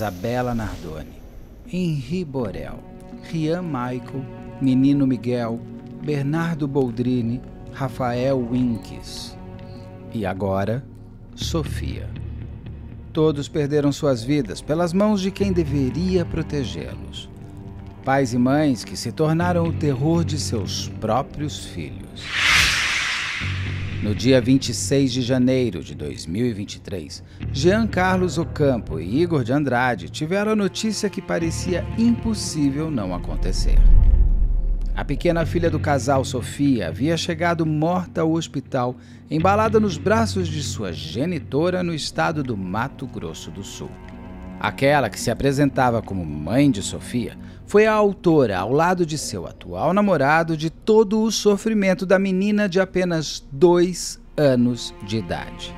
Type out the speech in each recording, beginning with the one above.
Isabela Nardoni, Henri Borel, Rian Michael, Menino Miguel, Bernardo Boldrini, Rafael Winques. E agora, Sofia. Todos perderam suas vidas pelas mãos de quem deveria protegê-los. Pais e mães que se tornaram o terror de seus próprios filhos. No dia 26 de janeiro de 2023, Jean Carlos Ocampo e Igor de Andrade tiveram a notícia que parecia impossível não acontecer. A pequena filha do casal, Sofia, havia chegado morta ao hospital, embalada nos braços de sua genitora no estado do Mato Grosso do Sul. Aquela que se apresentava como mãe de Sofia foi a autora, ao lado de seu atual namorado, de todo o sofrimento da menina de apenas 2 anos de idade.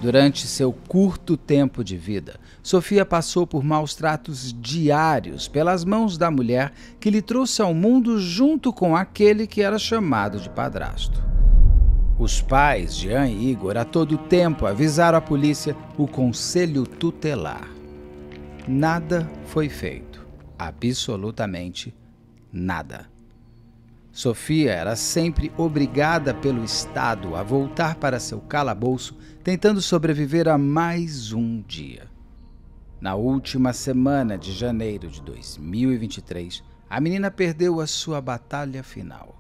Durante seu curto tempo de vida, Sofia passou por maus tratos diários pelas mãos da mulher que lhe trouxe ao mundo junto com aquele que era chamado de padrasto. Os pais, Jean e Igor, a todo tempo avisaram a polícia, o conselho tutelar. Nada foi feito. Absolutamente nada. Sofia era sempre obrigada pelo Estado a voltar para seu calabouço, tentando sobreviver a mais um dia. Na última semana de janeiro de 2023, a menina perdeu a sua batalha final.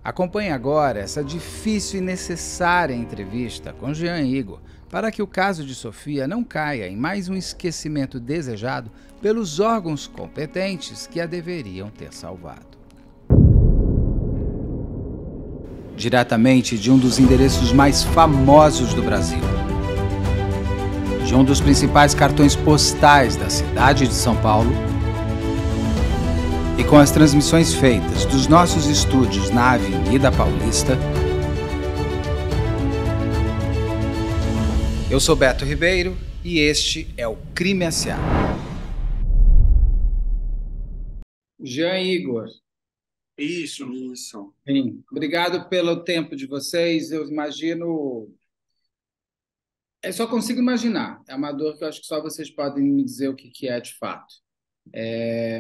Acompanhe agora essa difícil e necessária entrevista com Jean e Igor para que o caso de Sofia não caia em mais um esquecimento desejado pelos órgãos competentes que a deveriam ter salvado. Diretamente de um dos endereços mais famosos do Brasil, de um dos principais cartões postais da cidade de São Paulo, e com as transmissões feitas dos nossos estúdios na Avenida Paulista, eu sou Beto Ribeiro e este é o Crime S.A. Jean e Igor. Isso. Sim. Obrigado pelo tempo de vocês. Eu imagino... Eu só consigo imaginar. É uma dor que eu acho que só vocês podem me dizer o que é de fato.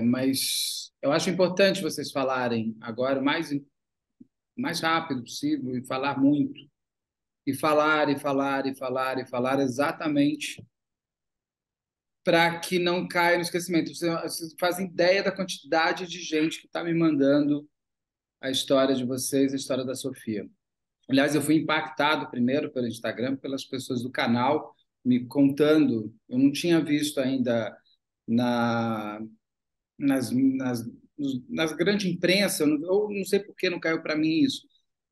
Mas eu acho importante vocês falarem agora o mais rápido possível e falar muito. E falar exatamente para que não caia no esquecimento. Vocês fazem ideia da quantidade de gente que está me mandando a história de vocês, a história da Sofia. Aliás, eu fui impactado primeiro pelo Instagram, pelas pessoas do canal me contando. Eu não tinha visto ainda nas grande imprensa, eu não sei por que não caiu para mim isso.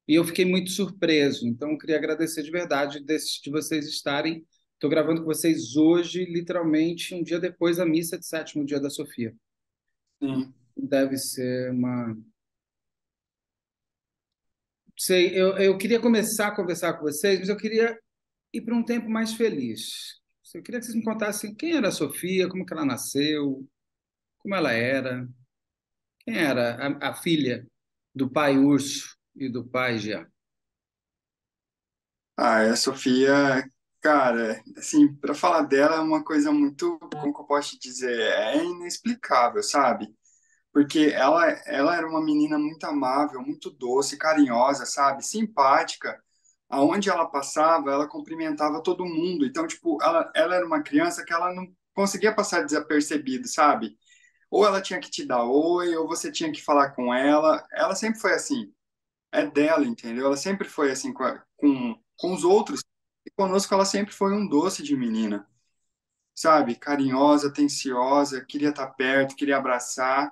E eu fiquei muito surpreso. Então, eu queria agradecer de verdade de vocês estarem. Estou gravando com vocês hoje, literalmente, um dia depois da missa de sétimo dia da Sofia. Sim. Deve ser uma... Sei, eu queria começar a conversar com vocês, mas eu queria ir para um tempo mais feliz. Eu queria que vocês me contassem quem era a Sofia, como que ela nasceu, como ela era, quem era a filha do pai Urso e do pai Jean. A Sofia, cara, assim, para falar dela é uma coisa muito, como que eu posso te dizer, é inexplicável, sabe? Porque ela era uma menina muito amável, muito doce, carinhosa, sabe? Simpática. Aonde ela passava, ela cumprimentava todo mundo. Então, tipo, ela era uma criança que ela não conseguia passar desapercebido, sabe? Ou ela tinha que te dar oi, ou você tinha que falar com ela. Ela sempre foi assim. É dela, entendeu? Ela sempre foi assim com os outros. E conosco ela sempre foi um doce de menina, sabe? Carinhosa, atenciosa, queria estar perto, queria abraçar.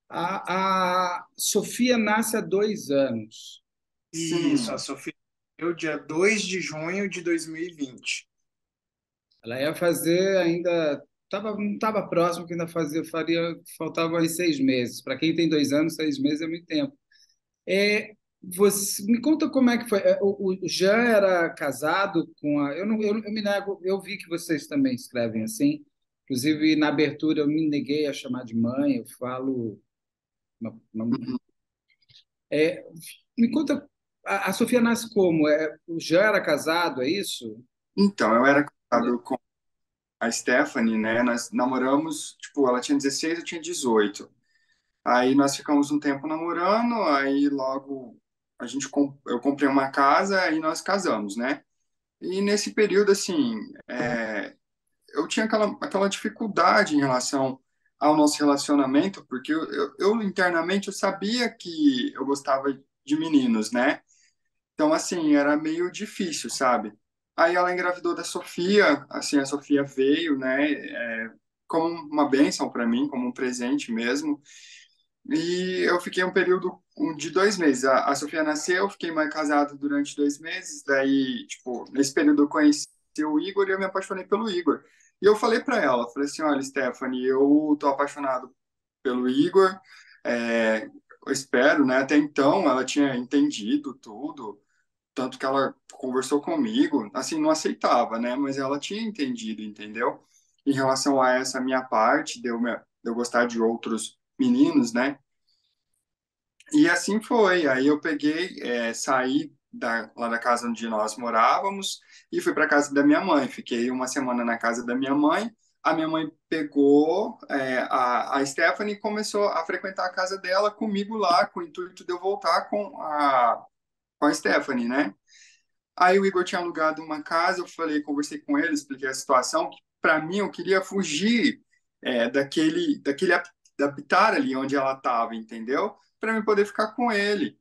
A Sofia nasce há 2 anos. Sim, Isso, a Sofia nasceu dia 2 de junho de 2020. Ela ia fazer ainda... não estava próximo, que ainda faltavam aí 6 meses. Para quem tem 2 anos, 6 meses é muito tempo. Você me conta como é que foi. O Jean era casado com a... Eu, não, eu me nego, eu vi que vocês também escrevem assim. Inclusive, na abertura, eu me neguei a chamar de mãe, eu falo... uhum. É, me conta, a Sofia nasce como? O Jean era casado, é isso? Então, eu era casado com a Stephanie, né? Nós namoramos, tipo, ela tinha 16, eu tinha 18. Aí nós ficamos um tempo namorando, aí logo eu comprei uma casa, aí nós casamos, né? E nesse período, assim, eu tinha aquela dificuldade em relação ao nosso relacionamento, porque eu internamente eu sabia que eu gostava de meninos, né? Então, assim, era meio difícil, sabe? Aí ela engravidou da Sofia, assim, a Sofia veio, né, como uma bênção para mim, como um presente mesmo. E eu fiquei um período de 2 meses. A Sofia nasceu, eu fiquei mais casado durante 2 meses. Daí, tipo, nesse período eu conheci o Igor e eu me apaixonei pelo Igor. E eu falei para ela, falei assim, olha, Stephanie, eu tô apaixonado pelo Igor. Eu espero, né? Até então ela tinha entendido tudo, tanto que ela conversou comigo, assim, não aceitava, né? Mas ela tinha entendido, entendeu? Em relação a essa minha parte, de eu gostar de outros meninos, né? E assim foi. Aí eu peguei, saí lá da casa onde nós morávamos e fui para casa da minha mãe. Fiquei uma semana na casa da minha mãe. A minha mãe pegou, a Stephanie e começou a frequentar a casa dela comigo lá, com o intuito de eu voltar com a Stephanie, né? Aí o Igor tinha alugado uma casa, eu falei, conversei com ele, expliquei a situação, que para mim eu queria fugir daquele habitar ali onde ela estava, entendeu? Para mim poder ficar com ele.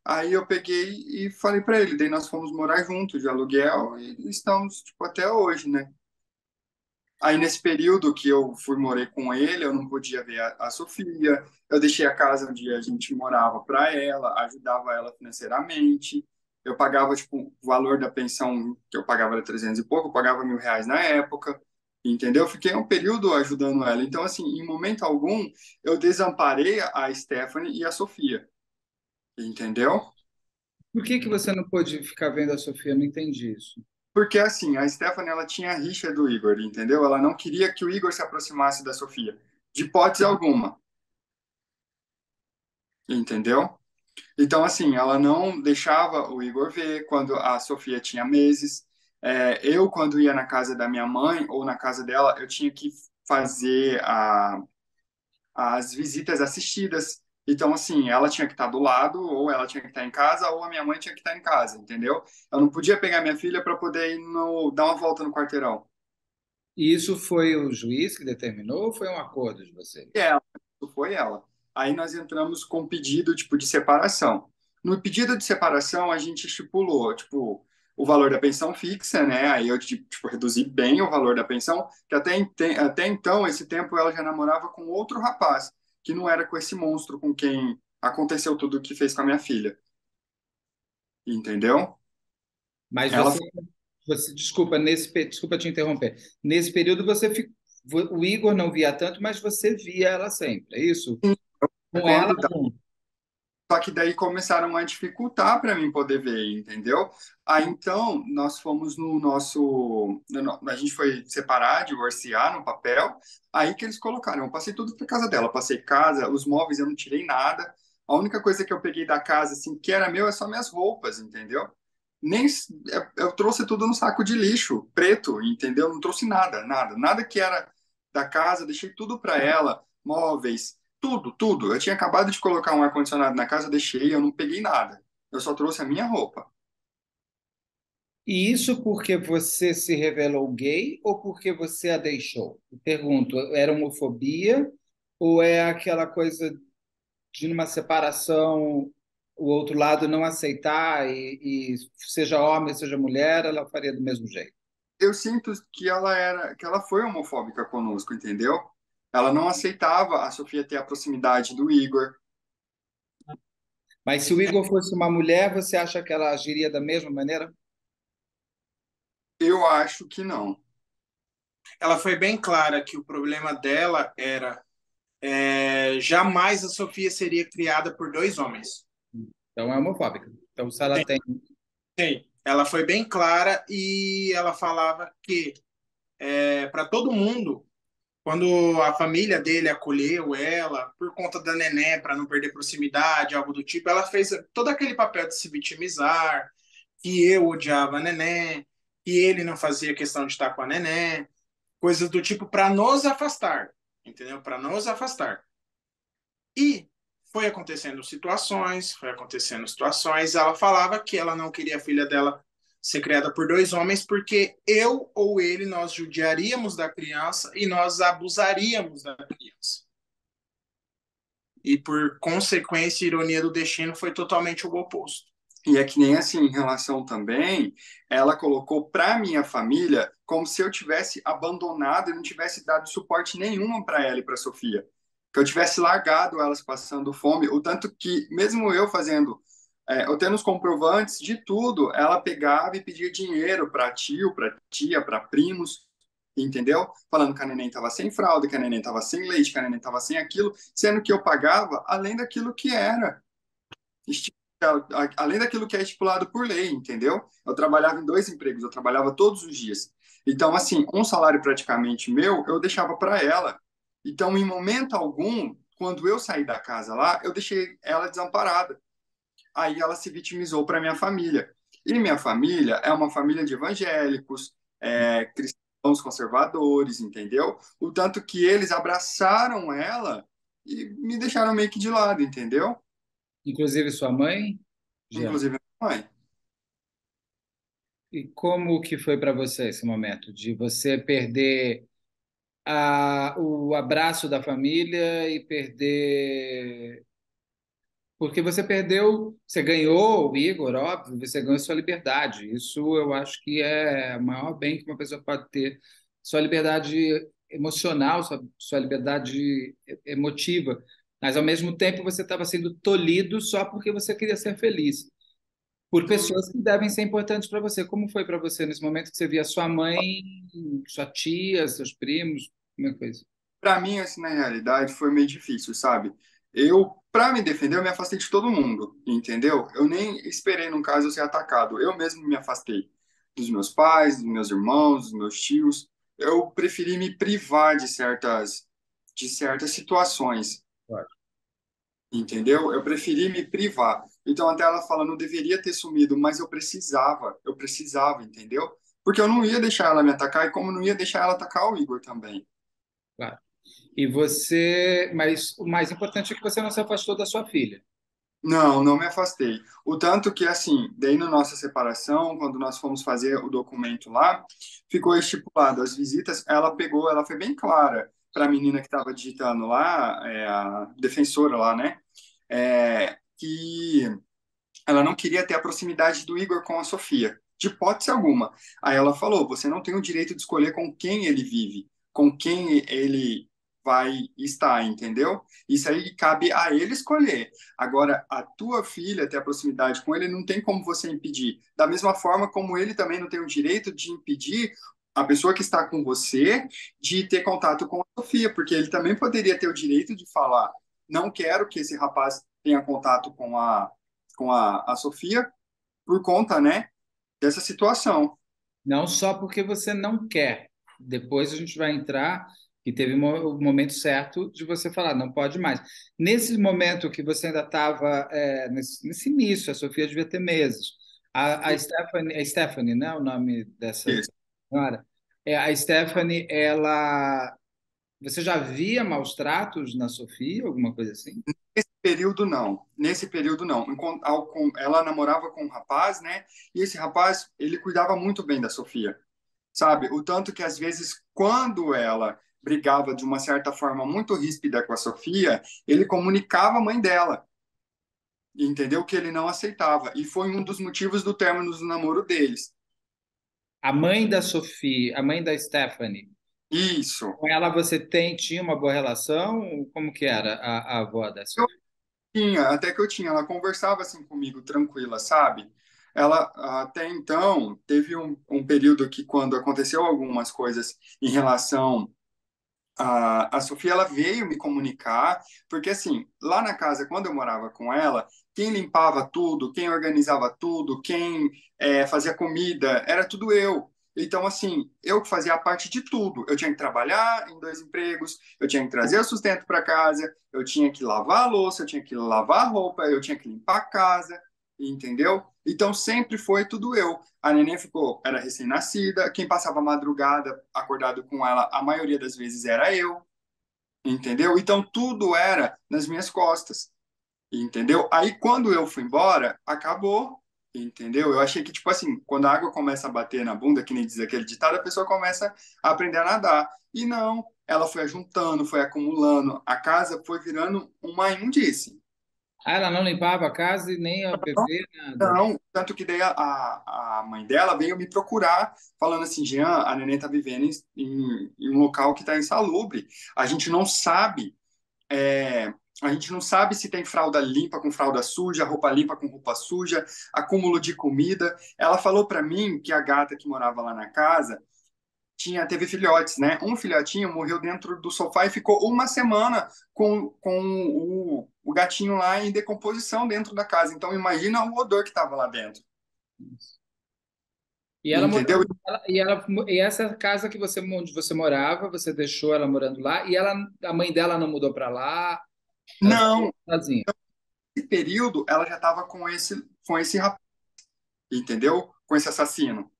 Aí eu peguei e falei para ele, daí nós fomos morar juntos de aluguel e estamos tipo até hoje, né? Aí nesse período que eu fui morei com ele, eu não podia ver a Sofia. Eu deixei a casa onde a gente morava para ela, ajudava ela financeiramente. Eu pagava tipo o valor da pensão que eu pagava era 300 e pouco, eu pagava R$ 1.000 na época, entendeu? Fiquei um período ajudando ela. Então assim, em momento algum eu desamparei a Stephanie e a Sofia, entendeu? Por que que você não pôde ficar vendo a Sofia? Eu não entendi isso. Porque assim, a Stephanie ela tinha a rixa do Igor, entendeu? Ela não queria que o Igor se aproximasse da Sofia, de hipótese alguma. Entendeu? Então, assim, ela não deixava o Igor ver quando a Sofia tinha meses. Eu, quando ia na casa da minha mãe ou na casa dela, eu tinha que fazer as visitas assistidas. Então, assim, ela tinha que estar do lado, ou ela tinha que estar em casa, ou a minha mãe tinha que estar em casa, entendeu? Eu não podia pegar minha filha para poder ir dar uma volta no quarteirão. E isso foi o juiz que determinou ou foi um acordo de vocês? E ela, isso foi ela. Aí nós entramos com um pedido tipo de separação. No pedido de separação a gente estipulou tipo o valor da pensão fixa, né? Aí eu tipo reduzi bem o valor da pensão, que até então esse tempo ela já namorava com outro rapaz, que não era com esse monstro com quem aconteceu tudo o que fez com a minha filha. Entendeu? Mas Ela desculpa, desculpa te interromper. Nesse período o Igor não via tanto, mas você via ela sempre, é isso? Com ela, quando Só que daí começaram a dificultar para mim poder ver, entendeu? Aí então nós fomos no nosso. A gente foi separar, divorciar no papel. Aí que eles colocaram. Eu passei tudo para casa dela. Passei casa, os móveis eu não tirei nada. A única coisa que eu peguei da casa, assim, que era meu, é só minhas roupas, entendeu? Nem eu trouxe tudo no saco de lixo, preto, entendeu? Não trouxe nada, nada, nada que era da casa. Deixei tudo para ela, móveis. Tudo, tudo. Eu tinha acabado de colocar um ar-condicionado na casa, eu deixei, eu não peguei nada. Eu só trouxe a minha roupa. e isso porque você se revelou gay ou porque você a deixou? Eu pergunto, era homofobia ou é aquela coisa de numa separação o outro lado não aceitar e seja homem, seja mulher, ela faria do mesmo jeito? Eu sinto que ela foi homofóbica conosco, entendeu? Ela não aceitava a Sofia ter a proximidade do Igor. Mas se o Igor fosse uma mulher, você acha que ela agiria da mesma maneira? Eu acho que não. Ela foi bem clara que o problema dela era jamais a Sofia seria criada por dois homens. Então é homofóbica. Então, se ela tem. Sim. Ela foi bem clara e ela falava que para todo mundo, quando a família dele acolheu ela por conta da neném, para não perder proximidade, algo do tipo, ela fez todo aquele papel de se vitimizar, que eu odiava a neném, que ele não fazia questão de estar com a neném, coisas do tipo para nos afastar, entendeu? Para nos afastar. E foi acontecendo situações. Ela falava que ela não queria a filha dela ser criada por dois homens porque eu ou ele nós judiaríamos da criança e nós abusaríamos da criança. E por consequência, ironia do destino, foi totalmente o oposto. E é que nem assim, em relação também, ela colocou para minha família como se eu tivesse abandonado e não tivesse dado suporte nenhum para ela e para Sofia. Que eu tivesse largado elas passando fome, o tanto que, mesmo eu fazendo, eu tendo os comprovantes de tudo, ela pegava e pedia dinheiro para tio, para tia, para primos, entendeu? Falando que a neném estava sem fralda, que a neném estava sem leite, que a neném estava sem aquilo, sendo que eu pagava além daquilo que era além daquilo que é estipulado por lei, entendeu? Eu trabalhava em dois empregos, eu trabalhava todos os dias. Então, assim, um salário praticamente meu, eu deixava para ela. Então, em momento algum, quando eu saí da casa lá, eu deixei ela desamparada. Aí ela se vitimizou para minha família. E minha família é uma família de evangélicos, cristãos conservadores, entendeu? O tanto que eles abraçaram ela e me deixaram meio que de lado, entendeu? Inclusive sua mãe, Jean. Inclusive minha mãe. E como que foi para você esse momento de você perder o abraço da família e perder. Porque você perdeu, você ganhou o Igor, óbvio, você ganhou sua liberdade. Isso eu acho que é o maior bem que uma pessoa pode ter. Sua liberdade emocional, sua liberdade emotiva. Mas, ao mesmo tempo, você estava sendo tolhido só porque você queria ser feliz. Por Sim, pessoas que devem ser importantes para você. Como foi para você nesse momento que você via sua mãe, sua tia, seus primos? Como é que foi isso? para mim, assim, na realidade, foi meio difícil, sabe? Eu, para me defender, eu me afastei de todo mundo, entendeu? Eu nem esperei, no caso, eu ser atacado. Eu mesmo me afastei dos meus pais, dos meus irmãos, dos meus tios. Eu preferi me privar de certas situações, Claro. entendeu? Eu preferi me privar. Então, até ela fala, não deveria ter sumido, mas eu precisava, entendeu? Porque eu não ia deixar ela me atacar e como não ia deixar ela atacar o Igor também. Claro. E você, mas o mais importante é que você não se afastou da sua filha. Não, não me afastei. O tanto que, assim, daí na nossa separação, quando nós fomos fazer o documento lá, ficou estipulado as visitas, ela pegou, ela foi bem clara para a menina que estava digitando lá, a defensora lá, né? Que ela não queria ter a proximidade do Igor com a Sofia, de hipótese alguma. Aí ela falou: você não tem o direito de escolher com quem ele vive, com quem ele vai estar, entendeu? Isso aí cabe a ele escolher. Agora, a tua filha ter a proximidade com ele não tem como você impedir. Da mesma forma como ele também não tem o direito de impedir a pessoa que está com você de ter contato com a Sofia, porque ele também poderia ter o direito de falar: não quero que esse rapaz tenha contato com a Sofia por conta, né, dessa situação. Não só porque você não quer. Depois a gente vai entrar e teve o momento certo de você falar, não pode mais. Nesse momento que você ainda estava nesse início, a Sofia devia ter meses. A Stephanie, né, o nome dessa Isso. senhora, a Stephanie, ela, você já via maus tratos na Sofia, alguma coisa assim? Nesse período, não. Nesse período, não. Ela namorava com um rapaz, né? E esse rapaz, ele cuidava muito bem da Sofia, sabe? O tanto que, às vezes, quando ela brigava de uma certa forma muito ríspida com a Sofia, ele comunicava a mãe dela, entendeu? Que ele não aceitava. E foi um dos motivos do término do namoro deles. A mãe da Sofia, a mãe da Stephanie, Isso. com ela você tinha uma boa relação? Como que era a avó da Eu Sofia? tinha, até que eu tinha, ela conversava assim comigo, tranquila, sabe? Ela, até então, teve um período que, quando aconteceu algumas coisas em relação a Sofia, ela veio me comunicar, porque assim, lá na casa, quando eu morava com ela, quem limpava tudo, quem organizava tudo, quem fazia comida, era tudo eu. Então, assim, eu que fazia a parte de tudo. Eu tinha que trabalhar em dois empregos, eu tinha que trazer o sustento para casa, eu tinha que lavar a louça, eu tinha que lavar a roupa, eu tinha que limpar a casa, entendeu? Então sempre foi tudo eu. A neném ficou, era recém-nascida, quem passava a madrugada acordado com ela, a maioria das vezes era eu, entendeu? Então tudo era nas minhas costas, entendeu? Aí quando eu fui embora, acabou, entendeu? Eu achei que, tipo assim, quando a água começa a bater na bunda, que nem diz aquele ditado, a pessoa começa a aprender a nadar. E não, ela foi juntando, foi acumulando, a casa foi virando uma imundície. Ah, ela não limpava a casa e nem a bebê, nada. Não, tanto que daí a mãe dela veio me procurar, falando assim, Jean, a neném tá vivendo em um local que está insalubre. A gente não sabe, é, a gente não sabe se tem fralda limpa com fralda suja, roupa limpa com roupa suja, acúmulo de comida. Ela falou para mim que a gata que morava lá na casa teve filhotes, né? Um filhotinho morreu dentro do sofá e ficou uma semana com o gatinho lá em decomposição dentro da casa. Então imagina o odor que estava lá dentro, E ela entendeu? morando, e essa casa que você onde você morava, você deixou ela morando lá e a mãe dela não mudou para lá, ela ficou Não, sozinha. nesse período ela já estava com esse rapaz, entendeu? Com esse assassino.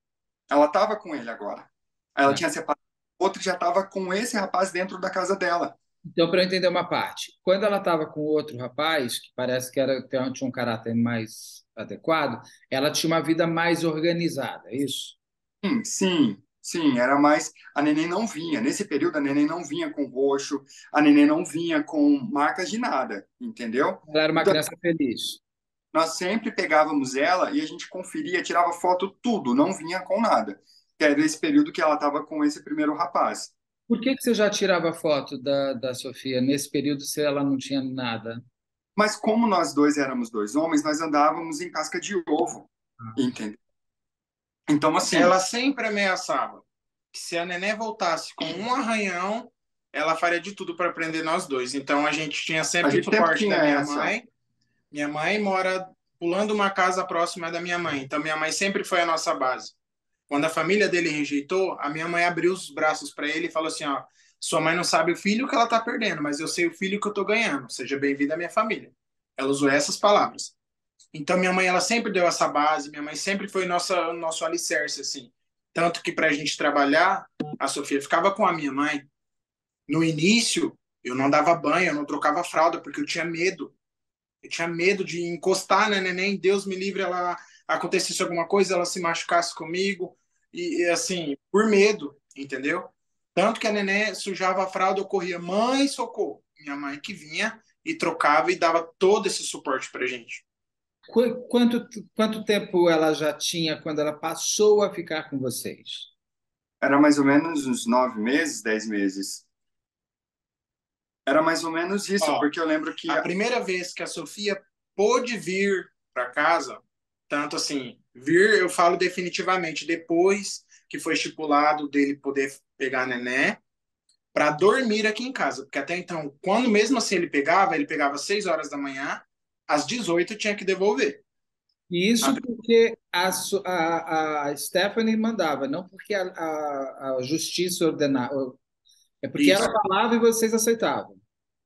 Ela estava com ele agora. Ela Tá. tinha separado outro e já estava com esse rapaz dentro da casa dela. Então, para eu entender uma parte, quando ela estava com o outro rapaz, que parece que tinha um caráter mais adequado, ela tinha uma vida mais organizada, é isso? Sim, sim, sim, era mais. A neném não vinha. Nesse período, a neném não vinha com roxo, a neném não vinha com marcas de nada, entendeu? Ela era uma Então, criança feliz. nós sempre pegávamos ela e a gente conferia, tirava foto, tudo, não vinha com nada. Que era esse período que ela estava com esse primeiro rapaz. Por que que você já tirava foto da Sofia nesse período se ela não tinha nada? Mas como nós dois éramos dois homens, nós andávamos em casca de ovo, entendeu? Então, assim, Ela sempre ameaçava que se a neném voltasse com um arranhão, ela faria de tudo para prender nós dois. Então a gente tinha a sempre o gente sempre suporte tinha da minha essa. mãe. Minha mãe mora pulando uma casa próxima da minha mãe. Então minha mãe sempre foi a nossa base. Quando a família dele rejeitou, a minha mãe abriu os braços para ele e falou assim: ó, sua mãe não sabe o filho que ela tá perdendo, mas eu sei o filho que eu tô ganhando. Seja bem-vindo à minha família. Ela usou essas palavras. Então minha mãe ela sempre deu essa base, minha mãe sempre foi nosso alicerce assim. Tanto que para a gente trabalhar, a Sofia ficava com a minha mãe. No início, eu não dava banho, eu não trocava fralda porque eu tinha medo. Eu tinha medo de encostar na neném, Deus me livre, ela acontecesse alguma coisa, ela se machucasse comigo e assim, por medo, entendeu? Tanto que a neném sujava a fralda, eu corria, mãe, socorro. Minha mãe que vinha e trocava e dava todo esse suporte pra gente. Quanto tempo ela já tinha quando ela passou a ficar com vocês? Era mais ou menos uns 9 meses, 10 meses. Era mais ou menos isso, Ó, porque eu lembro que a primeira vez que a Sofia pôde vir para casa, tanto assim, vir, eu falo definitivamente, depois que foi estipulado dele poder pegar a Nené, para dormir aqui em casa. Porque até então, quando mesmo assim ele pegava às 6 horas da manhã, às 18 tinha que devolver. E A- isso porque a Stephanie mandava, não porque a justiça ordenava. É porque ela Isso, falava e vocês aceitavam.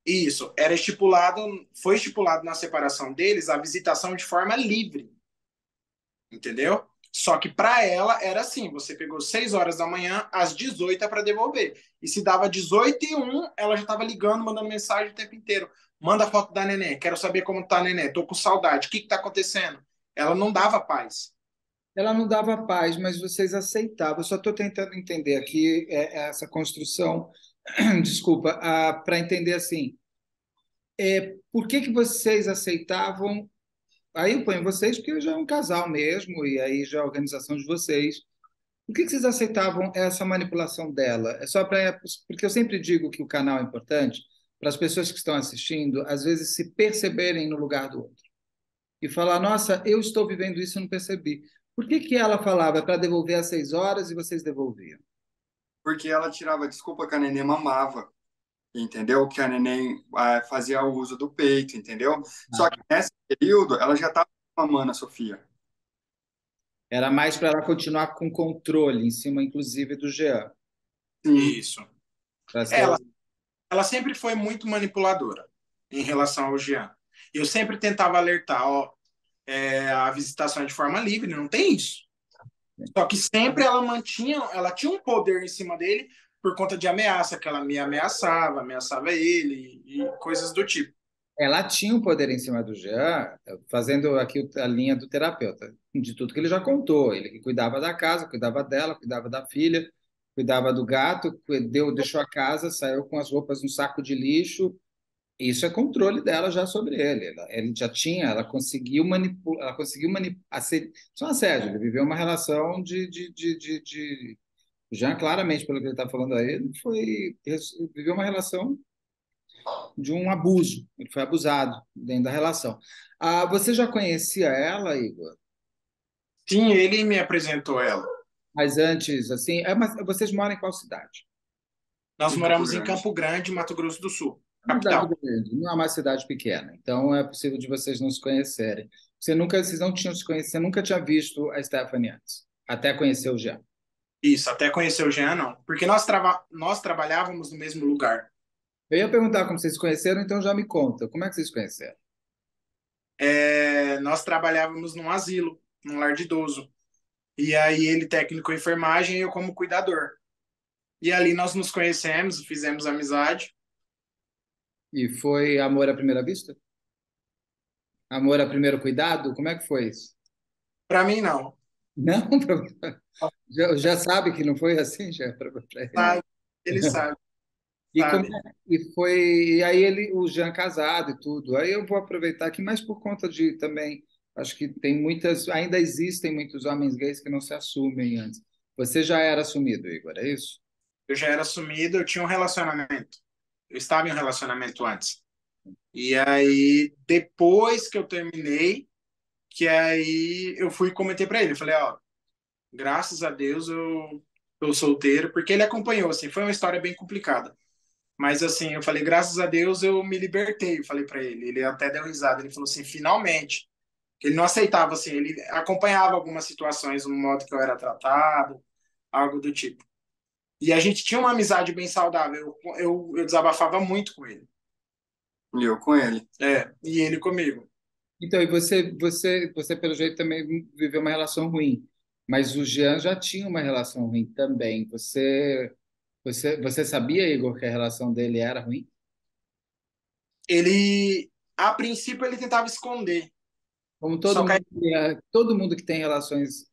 isso. Era estipulado, foi estipulado na separação deles a visitação de forma livre. Entendeu? Só que para ela era assim: você pegou 6 horas da manhã, às 18 é para devolver. E se dava 18h01, ela já estava ligando, mandando mensagem o tempo inteiro. Manda foto da neném, quero saber como tá a neném, tô com saudade, o que está acontecendo? Ela não dava paz. Ela não dava paz, mas vocês aceitavam. Eu só estou tentando entender aqui essa construção, desculpa, para entender assim, por que que vocês aceitavam. Aí eu ponho vocês porque já é um casal mesmo, e aí já é a organização de vocês. Por que que vocês aceitavam essa manipulação dela? É só para. Porque eu sempre digo que o canal é importante para as pessoas que estão assistindo, às vezes se perceberem no lugar do outro. E falar, nossa, eu estou vivendo isso e não percebi. Por que que ela falava para devolver às 6 horas e vocês devolviam? porque ela tirava desculpa que a neném mamava, entendeu? Que a neném fazia o uso do peito, entendeu? Só que nesse período ela já estava mamando a Sofia. Era mais para ela continuar com controle em cima, inclusive, do Jean. Sim, Isso. Pra ser... Ela, ela sempre foi muito manipuladora em relação ao Jean. Eu sempre tentava alertar, ó, a visitação é de forma livre, não tem isso. Só que sempre ela tinha um poder em cima dele por conta de ameaça, que ela me ameaçava, ameaçava ele e coisas do tipo. Ela tinha um poder em cima do Jean, fazendo aqui a linha do terapeuta, de tudo que ele já contou. Ele que cuidava da casa, cuidava dela, cuidava da filha, cuidava do gato, deixou a casa, saiu com as roupas no saco de lixo. Isso é controle dela já sobre ele. Ele já tinha, ela conseguiu manipular, isso é um assédio. Ele viveu uma relação de Jean, claramente, pelo que ele está falando aí, ele viveu uma relação de um abuso. Ele foi abusado dentro da relação. Ah, você já conhecia ela, Igor? Sim, ele me apresentou ela. Mas antes, assim, mas vocês moram em qual cidade? Nós Em Campo moramos em Grande. Campo Grande, Mato Grosso do Sul, Uma cidade capital. grande, não é uma cidade pequena. Então é possível de vocês não se conhecerem. Vocês não tinham se conhecido, você nunca tinha visto a Stephanie antes, até conhecer o Jean. Isso, até conhecer o Jean, não. Porque nós trabalhávamos no mesmo lugar. Eu ia perguntar como vocês se conheceram, então já me conta. Como é que vocês se conheceram? Nós trabalhávamos num asilo, num lar de idoso. E aí ele técnico em enfermagem e eu como cuidador. E ali nós nos conhecemos, fizemos amizade. E foi amor à primeira vista? Amor a primeiro cuidado? Como é que foi isso? Para mim, não. Não, já sabe que não foi assim, já para ele. Sabe? Ele sabe, E como sabe? e aí o Jean casado e tudo. Aí eu vou aproveitar aqui, mas por conta de também, acho que ainda existem muitos homens gays que não se assumem antes. Você já era assumido, Igor, é isso? Eu já era assumido, eu tinha um relacionamento. Eu estava em um relacionamento antes. E aí, depois que eu terminei, que aí eu fui e comentei para ele. Eu falei, ó, graças a Deus eu tô solteiro, porque ele acompanhou, assim, foi uma história bem complicada. Mas assim, eu falei, graças a Deus eu me libertei, eu falei para ele. Ele até deu risada, ele falou assim, finalmente. Ele não aceitava, assim, ele acompanhava algumas situações no modo que eu era tratado, algo do tipo. E a gente tinha uma amizade bem saudável, eu desabafava muito com ele. E eu com ele. E ele comigo. Então, e você pelo jeito também viveu uma relação ruim, mas o Jean já tinha uma relação ruim também. Você sabia, Igor, que a relação dele era ruim? Ele, a princípio, ele tentava esconder. Como Só que aí, todo mundo que tem relações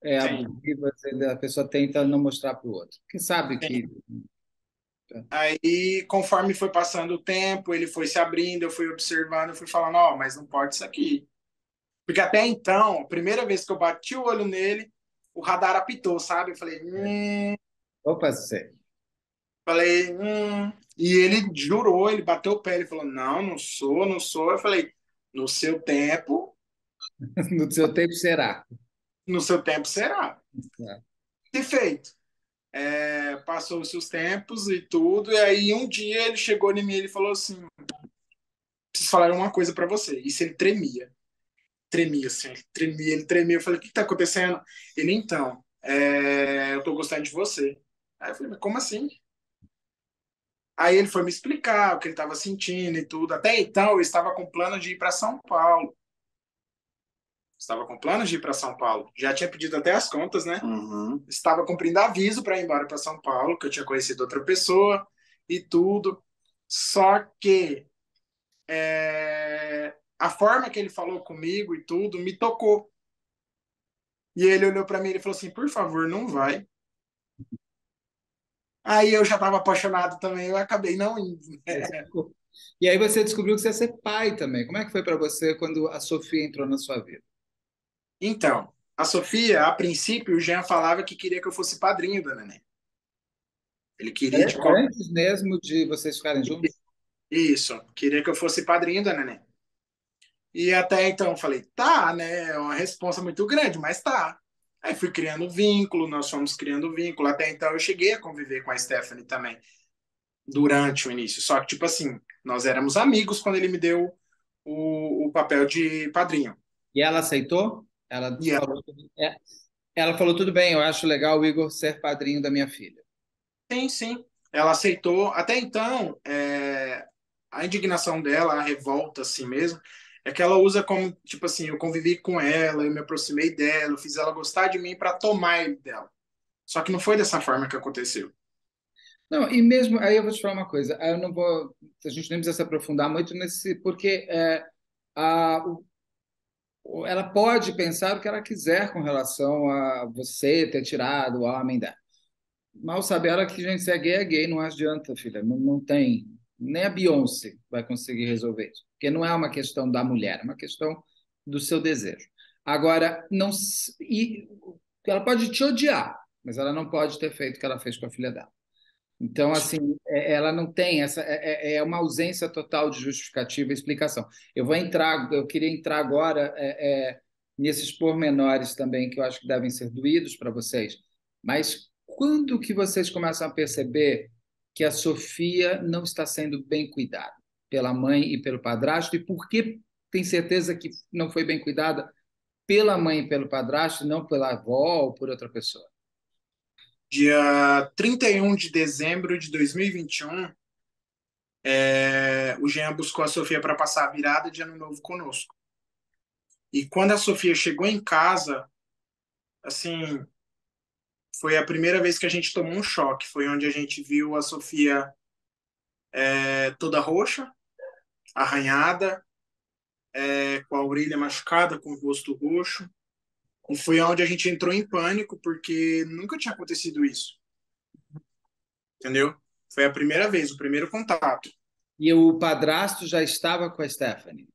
sim, abusivas, a pessoa tenta não mostrar para o outro. Porque sabe que. aí, conforme foi passando o tempo, ele foi se abrindo, eu fui observando, eu fui falando, ó, mas não pode isso aqui. Porque até então, a primeira vez que eu bati o olho nele, o radar apitou, sabe? Eu Opa, sei. falei. E ele jurou, ele bateu o pé, ele falou, não, não sou, não sou. Eu falei, no seu tempo, No seu tempo será. no seu tempo será. É. E feito. Passou-se os tempos e tudo, e aí um dia ele chegou em mim e ele falou assim, preciso falar uma coisa para você. Isso ele tremia assim, ele tremia. Eu falei, o que tá acontecendo? Ele, então, eu tô gostando de você. Aí eu falei, mas como assim? Aí ele foi me explicar o que ele estava sentindo e tudo. Até então, eu estava com planos de ir para São Paulo. Estava com planos de ir para São Paulo. Já tinha pedido até as contas, né? Uhum. Estava cumprindo aviso para ir embora para São Paulo, que eu tinha conhecido outra pessoa e tudo. Só que a forma que ele falou comigo e tudo me tocou. E ele olhou para mim e falou assim: por favor, não vai. Aí eu já estava apaixonado também, eu acabei não indo. E aí você descobriu que você ia ser pai também. Como é que foi para você quando a Sofia entrou na sua vida? Então, a Sofia, a princípio, o Jean falava que queria que eu fosse padrinho da neném. Ele queria de qualquer. Antes mesmo de vocês ficarem juntos? Isso, queria que eu fosse padrinho da neném. E até então eu falei, tá, né? É uma responsa muito grande, mas tá. Aí fui criando vínculo, nós fomos criando vínculo. Até então eu cheguei a conviver com a Stephanie também, durante o início. Só que, tipo assim, nós éramos amigos quando ele me deu o papel de padrinho. E ela aceitou? E ela, Ela falou, tudo bem, eu acho legal o Igor ser padrinho da minha filha. sim, sim, ela aceitou. Até então, a indignação dela, a revolta assim mesmo, É que ela usa como, tipo assim, eu convivi com ela, eu me aproximei dela, eu fiz ela gostar de mim para tomar ele dela. Só que não foi dessa forma que aconteceu. Não, e mesmo aí eu vou te falar uma coisa, eu não vou, a gente nem precisa se aprofundar muito nesse, porque a, ela pode pensar o que ela quiser com relação a você ter tirado o homem dela. Mal sabe ela que, gente, se é gay, não adianta, filha. Não, não tem. Nem a Beyoncé vai conseguir resolver isso. Porque não é uma questão da mulher, é uma questão do seu desejo. Agora, não, e ela pode te odiar, mas ela não pode ter feito o que ela fez com a filha dela. Então, assim, ela não tem essa. É uma ausência total de justificativa e explicação. Eu queria entrar agora nesses pormenores também que eu acho que devem ser doídos para vocês. Mas quando que vocês começam a perceber que a Sofia não está sendo bem cuidada pela mãe e pelo padrasto? E por que tem certeza que não foi bem cuidada pela mãe e pelo padrasto, e não pela avó ou por outra pessoa? Dia 31 de dezembro de 2021, o Jean buscou a Sofia para passar a virada de ano novo conosco. E quando a Sofia chegou em casa, assim, foi a primeira vez que a gente tomou um choque. Foi onde a gente viu a Sofia toda roxa, arranhada, com a orelha machucada, com o rosto roxo. E foi onde a gente entrou em pânico, porque nunca tinha acontecido isso, entendeu? Foi a primeira vez, o primeiro contato. E o padrasto já estava com a Stephanie.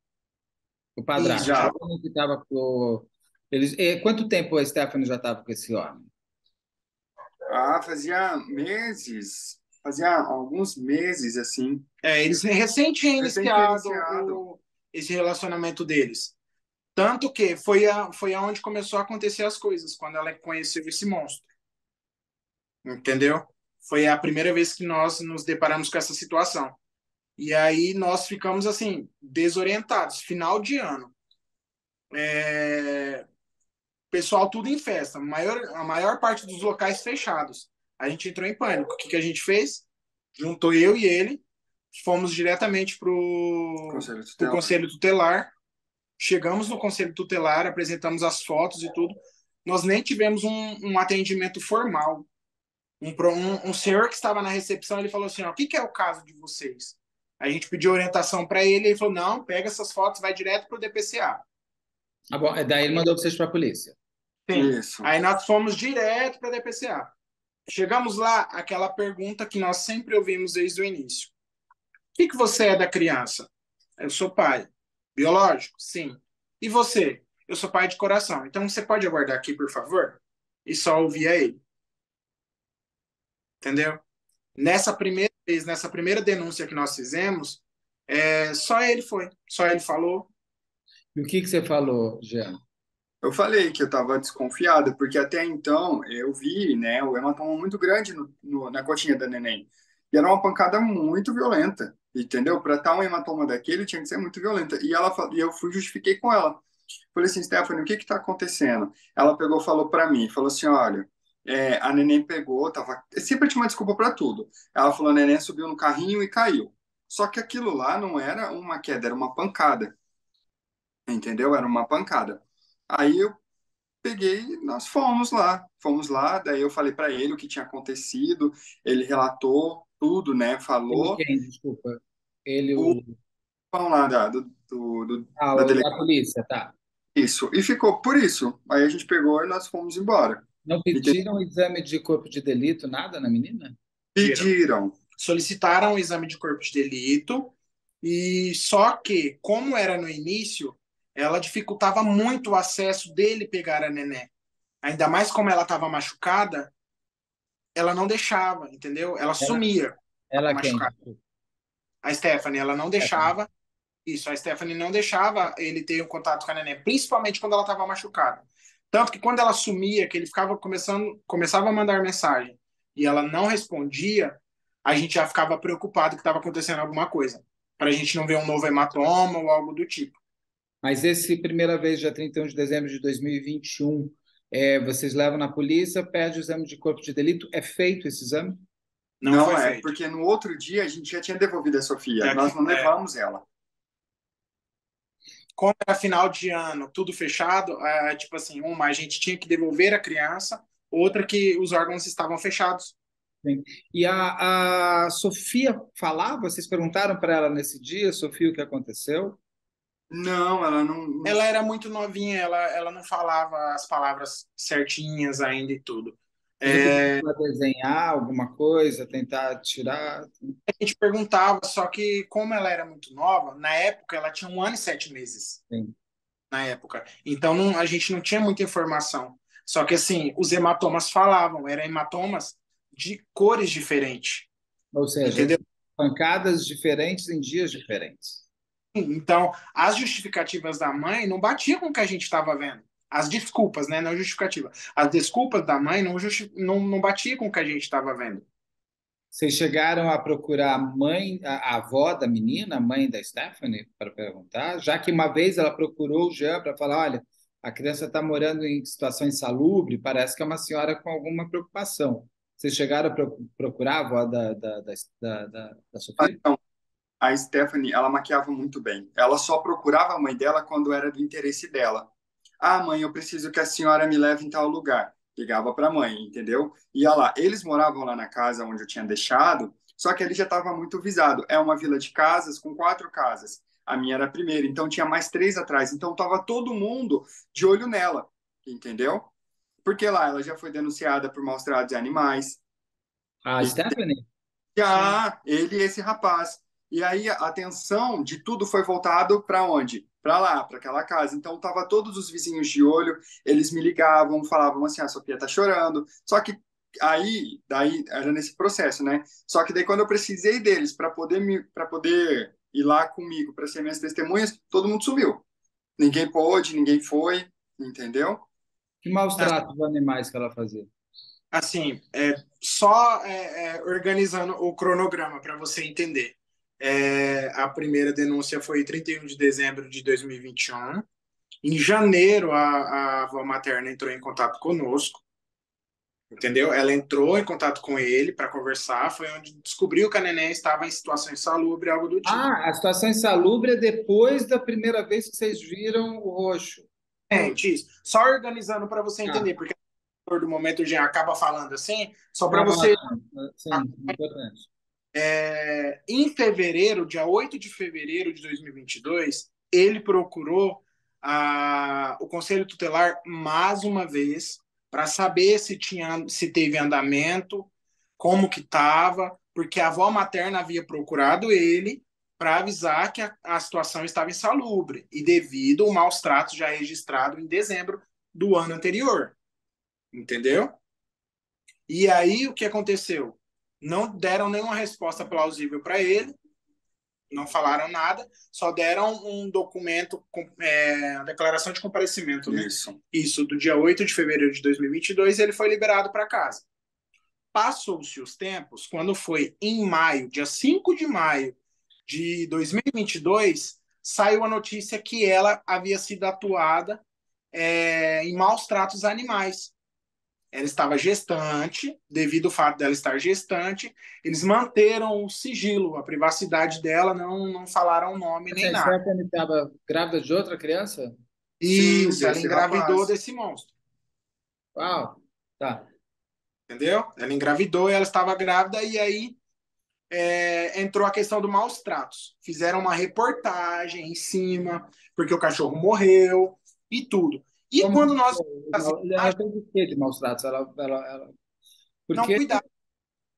O Isso, padrasto, já. o homem que estava com. Eles, quanto tempo a Stephanie já estava com esse homem? Ah, fazia meses, fazia alguns meses, assim, Eles recém tinham recém ter iniciado iniciado. esse relacionamento deles. Tanto que foi aonde começou a acontecer as coisas, quando ela conheceu esse monstro. Entendeu? Foi a primeira vez que nós nos deparamos com essa situação. E aí nós ficamos assim, desorientados. Final de ano. Pessoal tudo em festa. A maior parte dos locais fechados. A gente entrou em pânico. O que a gente fez? Juntou eu e ele. Fomos diretamente para o Conselho tutelar. Conselho Tutelar. Chegamos no Conselho Tutelar, apresentamos as fotos e tudo. Nós nem tivemos um atendimento formal. Um senhor que estava na recepção, ele falou assim, ó, o que é o caso de vocês? A gente pediu orientação para ele, ele falou, não, pega essas fotos, vai direto para o DPCA. Ah, bom, daí ele mandou vocês para a polícia. Sim. Isso. Aí nós fomos direto para a DPCA. Chegamos lá, aquela pergunta que nós sempre ouvimos desde o início. O que você é da criança? Eu sou pai. Biológico? Sim. E você? Eu sou pai de coração. Então você pode aguardar aqui, por favor? E só ouvia ele. Entendeu? Nessa primeira vez, nessa primeira denúncia que nós fizemos, só ele foi. Só ele falou. E o que você falou, Jean? Eu falei que eu estava desconfiado, porque até então eu vi, né, o hematoma muito grande na coxinha da neném. E era uma pancada muito violenta, entendeu? Para estar um hematoma daquele tinha que ser muito violenta. E eu fui justifiquei com ela. Falei assim, Stephanie, o que está acontecendo? Ela pegou, falou para mim, falou assim, olha, a neném pegou, sempre tinha uma desculpa para tudo. Ela falou, a neném subiu no carrinho e caiu. Só que aquilo lá não era uma queda, era uma pancada, entendeu? Era uma pancada. Aí eu peguei, nós fomos lá, daí eu falei para ele o que tinha acontecido, ele relatou tudo, né? Ele Falou quem? Desculpa. Ele, o o. pão lá da O da delegacia, polícia, tá. isso, e ficou por isso. Aí a gente pegou e nós fomos embora. Não pediram exame de corpo de delito, nada na menina? Pediram. Solicitaram o exame de corpo de delito, e só que, como era no início, ela dificultava muito o acesso dele pegar a neném. Ainda mais como ela estava machucada, ela não deixava, entendeu? Ela Ela, sumia ela quem? machucada. Desculpa. A Stephanie, ela não deixava, isso, a Stephanie não deixava ele ter um contato com a neném, principalmente quando ela estava machucada. Tanto que quando ela sumia, que ele começava a mandar mensagem e ela não respondia, a gente já ficava preocupado que estava acontecendo alguma coisa, para a gente não ver um novo hematoma ou algo do tipo. Mas esse primeira vez, dia 31 de dezembro de 2021, vocês levam na polícia, pede o exame de corpo de delito, é feito esse exame? Não Não foi é, feito. porque no outro dia a gente já tinha devolvido a Sofia, Já nós não que- levamos ela. como era final de ano, tudo fechado, tipo assim, uma, a gente tinha que devolver a criança, outra que os órgãos estavam fechados. Sim. E a Sofia falava? Vocês perguntaram para ela nesse dia, Sofia, o que aconteceu? Não, ela não. Ela era muito novinha, ela não falava as palavras certinhas ainda e tudo. Você pediu É, para desenhar alguma coisa, tentar tirar? a gente perguntava, só que como ela era muito nova, na época ela tinha 1 ano e 7 meses, Sim. na época. Então a gente não tinha muita informação. Só que assim, os hematomas falavam, eram hematomas de cores diferentes, Ou seja, entendeu? pancadas diferentes em dias diferentes. Então, as justificativas da mãe não batiam com o que a gente estava vendo. As desculpas, né? Não justificativa. As desculpas da mãe não batiam com o que a gente estava vendo. Vocês chegaram a procurar a mãe, a avó da menina, a mãe da Stephanie, para perguntar? Já que uma vez ela procurou o Jean para falar, olha, a criança está morando em situação insalubre, parece que é uma senhora com alguma preocupação. Vocês chegaram a procurar a avó da Ah, Sofia? não. A Stephanie, ela maquiava muito bem. Ela só procurava a mãe dela quando era do interesse dela. Ah, mãe, eu preciso que a senhora me leve em tal lugar. Ligava para a mãe, entendeu? Ia lá. Eles moravam lá na casa onde eu tinha deixado, só que ele já estava muito visado. É uma vila de casas com 4 casas. A minha era a primeira, então tinha mais 3 atrás. Então estava todo mundo de olho nela, entendeu? Porque lá ela já foi denunciada por maus tratos de animais. A Stephanie? Sim. Já ele e esse rapaz. E aí a atenção de tudo foi voltado para onde? Para lá, para aquela casa. Então tava todos os vizinhos de olho, eles me ligavam, falavam assim: "A Sofia tá chorando". Só que aí, daí era nesse processo, né? Só que daí quando eu precisei deles para poder ir lá comigo para ser minhas testemunhas, todo mundo sumiu. Ninguém pôde, ninguém foi, entendeu? Que maus tratos dos animais que ela fazia? Assim, só organizando o cronograma para você entender. A primeira denúncia foi 31 de dezembro de 2021. Em janeiro, a avó materna entrou em contato conosco, entendeu? Ela entrou em contato com ele para conversar, foi onde descobriu que a neném estava em situação insalubre, algo do tipo. Ah, a situação insalubre é depois da primeira vez que vocês viram o roxo. Gente, isso. Só organizando para você Ah, entender, porque do momento já acaba falando assim, só para não, você. sim, importante. Em fevereiro, dia 8 de fevereiro de 2022, ele procurou o Conselho Tutelar mais uma vez para saber se teve andamento, como que estava, porque a avó materna havia procurado ele para avisar que a situação estava insalubre e devido ao maus tratos já registrado em dezembro do ano anterior, entendeu? E aí o que aconteceu? Não deram nenhuma resposta plausível para ele, não falaram nada, só deram um documento, a declaração de comparecimento, né? Isso, do dia 8 de fevereiro de 2022, ele foi liberado para casa. Passou-se os tempos, quando foi em maio, dia 5 de maio de 2022, saiu a notícia que ela havia sido atuada em maus tratos animais. Ela estava gestante, devido ao fato dela estar gestante, eles manteram o sigilo, a privacidade dela, não falaram o nome nem A nada. Stephanie estava grávida de outra criança? Sim, Isso, ela desse engravidou rapaz. desse monstro, Uau, tá. entendeu? Ela engravidou, ela estava grávida e aí entrou a questão do maus tratos. Fizeram uma reportagem em cima, porque o cachorro morreu e tudo. E Como quando nós as ela imagens, fez o quê de maus tratos? não Porque cuidava.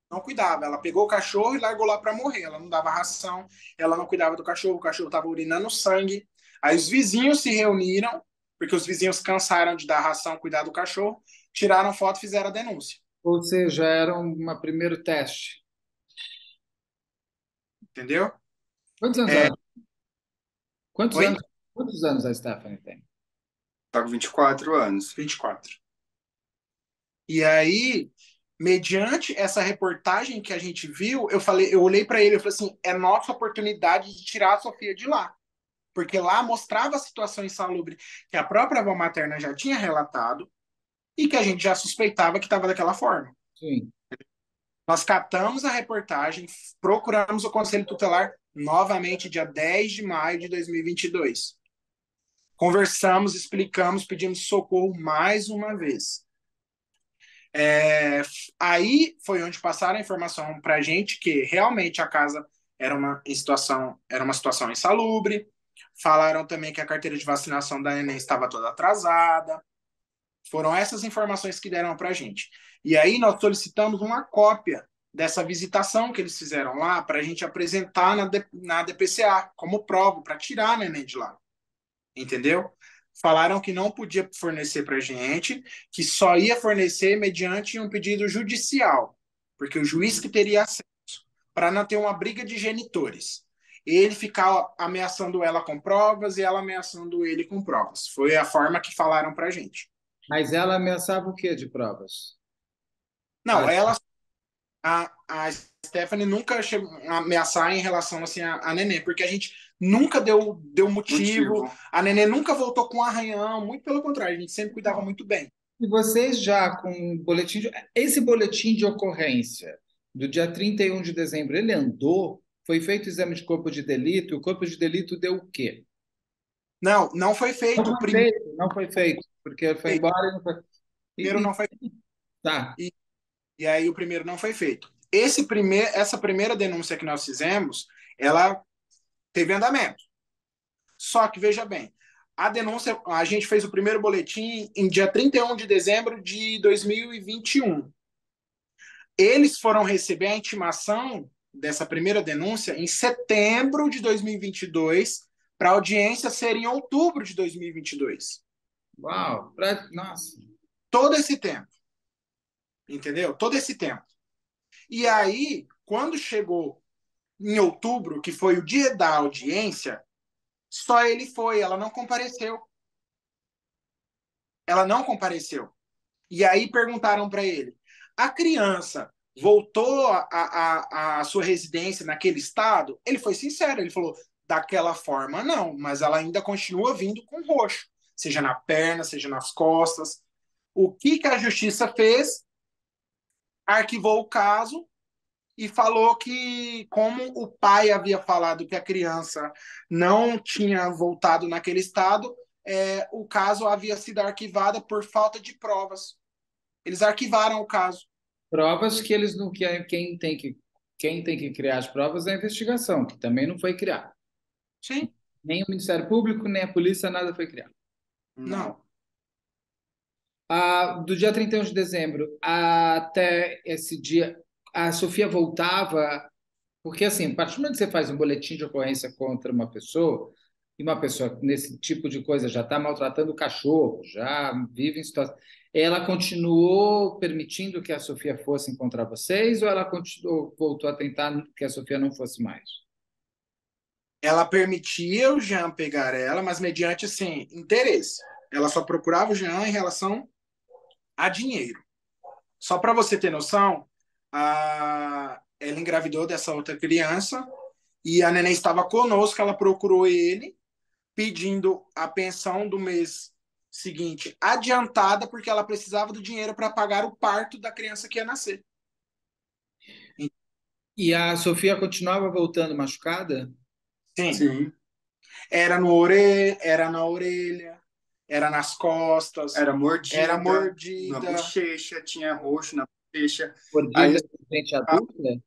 Não cuidava. Ela pegou o cachorro e largou lá para morrer. Ela não dava ração, ela não cuidava do cachorro, o cachorro estava urinando sangue. Aí os vizinhos se reuniram, porque os vizinhos cansaram de dar ração, cuidar do cachorro, tiraram foto e fizeram a denúncia. ou seja, era um primeiro teste. Entendeu? Quantos anos É, ela, quantos oi? anos, quantos anos a Stephanie tem? Tá com 24 anos. 24. E aí, mediante essa reportagem que a gente viu, eu olhei para ele e falei assim: é nossa oportunidade de tirar a Sofia de lá. Porque lá mostrava a situação insalubre que a própria avó materna já tinha relatado e que a gente já suspeitava que estava daquela forma. Sim. Nós catamos a reportagem, procuramos o Conselho Tutelar novamente dia 10 de maio de 2022. Conversamos, explicamos, pedimos socorro mais uma vez. Aí foi onde passaram a informação para a gente que realmente a casa era uma situação insalubre. Falaram também que a carteira de vacinação da neném estava toda atrasada. Foram essas informações que deram para a gente. E aí nós solicitamos uma cópia dessa visitação que eles fizeram lá para a gente apresentar na DPCA como prova, para tirar a neném de lá. Entendeu? Falaram que não podia fornecer para a gente, que só ia fornecer mediante um pedido judicial, porque o juiz que teria acesso, para não ter uma briga de genitores. Ele ficar ameaçando ela com provas e ela ameaçando ele com provas. Foi a forma que falaram para a gente. Mas ela ameaçava o quê de provas? Não, a Stephanie nunca chegou a ameaçar em relação assim, a Nenê, porque a gente nunca deu motivo. A Nenê nunca voltou com arranhão, muito pelo contrário, a gente sempre cuidava muito bem. E vocês já com boletim esse boletim de ocorrência do dia 31 de dezembro, ele andou? Foi feito exame de corpo de delito? O corpo de delito deu o quê? Não foi feito. Não foi feito, porque foi embora e não foi. Primeiro não foi Tá. E aí o primeiro não foi feito. Essa primeira denúncia que nós fizemos, ela teve andamento. Só que, veja bem, a denúncia, a gente fez o primeiro boletim em dia 31 de dezembro de 2021. Eles foram receber a intimação dessa primeira denúncia em setembro de 2022, para a audiência ser em outubro de 2022. Uau, nossa. Todo esse tempo. Entendeu? Todo esse tempo. E aí, quando chegou em outubro, que foi o dia da audiência, só ele foi, ela não compareceu. Ela não compareceu. E aí perguntaram para ele: a criança voltou à sua residência naquele estado? Ele foi sincero, ele falou: daquela forma não, mas ela ainda continua vindo com roxo, seja na perna, seja nas costas. O que a justiça fez? Arquivou o caso e falou que, como o pai havia falado que a criança não tinha voltado naquele estado, o caso havia sido arquivado por falta de provas. Eles arquivaram o caso. Provas que eles não querem. Quem tem que criar as provas é a investigação, que também não foi criada. Sim. Nem o Ministério Público, nem a polícia, nada foi criado. Não. Do dia 31 de dezembro até esse dia, a Sofia voltava, porque assim, a partir do momento que você faz um boletim de ocorrência contra uma pessoa, e uma pessoa nesse tipo de coisa já está maltratando o cachorro, já vive em situação. Ela continuou permitindo que a Sofia fosse encontrar vocês, ou ela voltou a tentar que a Sofia não fosse mais? Ela permitia o Jean pegar ela, mas mediante, assim, interesse. Ela só procurava o Jean em relação a dinheiro. Só para você ter noção, ela engravidou dessa outra criança e a neném estava conosco, ela procurou ele pedindo a pensão do mês seguinte adiantada porque ela precisava do dinheiro para pagar o parto da criança que ia nascer. E a Sofia continuava voltando machucada? Sim. Sim. Era na orelha, era nas costas, Era mordida. era mordida. Na bochecha, tinha roxo na bochecha. Mordida Aí, de gente adulta?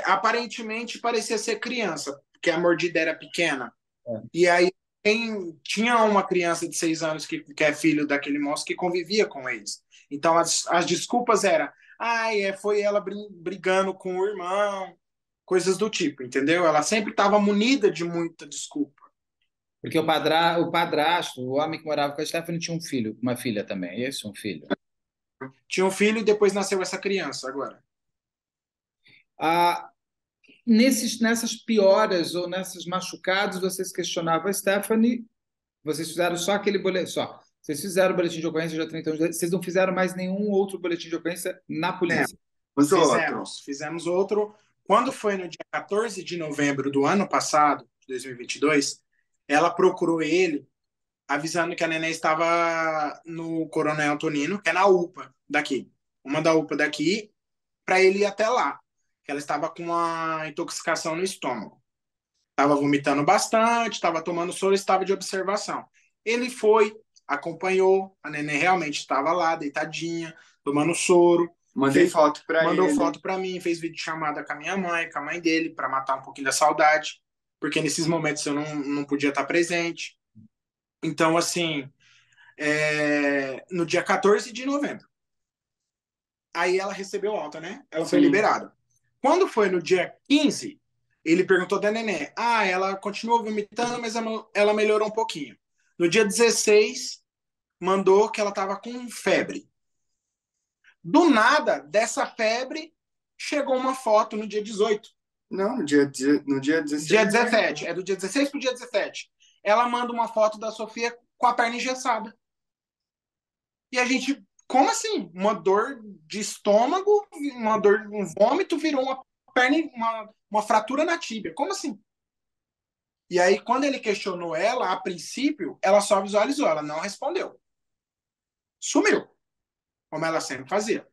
Aparentemente parecia ser criança, porque a mordida era pequena. É. E aí tinha uma criança de 6 anos que é filho daquele moço que convivia com eles. Então as desculpas eram, foi ela brigando com o irmão, coisas do tipo, entendeu? Ela sempre estava munida de muita desculpa. Porque o padrasto, o homem que morava com a Stephanie, tinha um filho, uma filha também. É isso, um filho. Tinha um filho e depois nasceu essa criança agora. Nessas pioras ou nessas machucados, vocês questionavam a Stephanie, vocês fizeram só aquele boletim, só. Vocês fizeram o boletim de ocorrência dia 31 de dezembro, vocês não fizeram mais nenhum outro boletim de ocorrência na polícia? Fizemos outro. Quando foi no dia 14 de novembro do ano passado, de 2022, ela procurou ele, avisando que a neném estava no Coronel Antonino, que é na UPA daqui. Uma da UPA daqui, para ele ir até lá. Que ela estava com uma intoxicação no estômago. Estava vomitando bastante, estava tomando soro, estava de observação. Ele foi, acompanhou, a neném realmente estava lá, deitadinha, tomando soro. Mandei foto para Mandou ele. foto para mim, fez vídeo chamada com a minha mãe, com a mãe dele, para matar um pouquinho da saudade, porque nesses momentos eu não podia estar presente. Então, assim, no dia 14 de novembro, aí ela recebeu alta, né? Ela foi Sim. liberada. Quando foi no dia 15, ele perguntou da neném. Ah, ela continuou vomitando, mas ela melhorou um pouquinho. No dia 16, mandou que ela estava com febre. Do nada, dessa febre, chegou uma foto no dia 18. Não, no dia 16. Dia 17. É do dia 16 pro dia 17. Ela manda uma foto da Sofia com a perna engessada. E a gente, como assim? Uma dor de estômago, uma dor, um vômito virou uma perna, uma fratura na tíbia. Como assim? E aí, quando ele questionou ela, a princípio, ela só visualizou, ela não respondeu. Sumiu, como ela sempre fazia.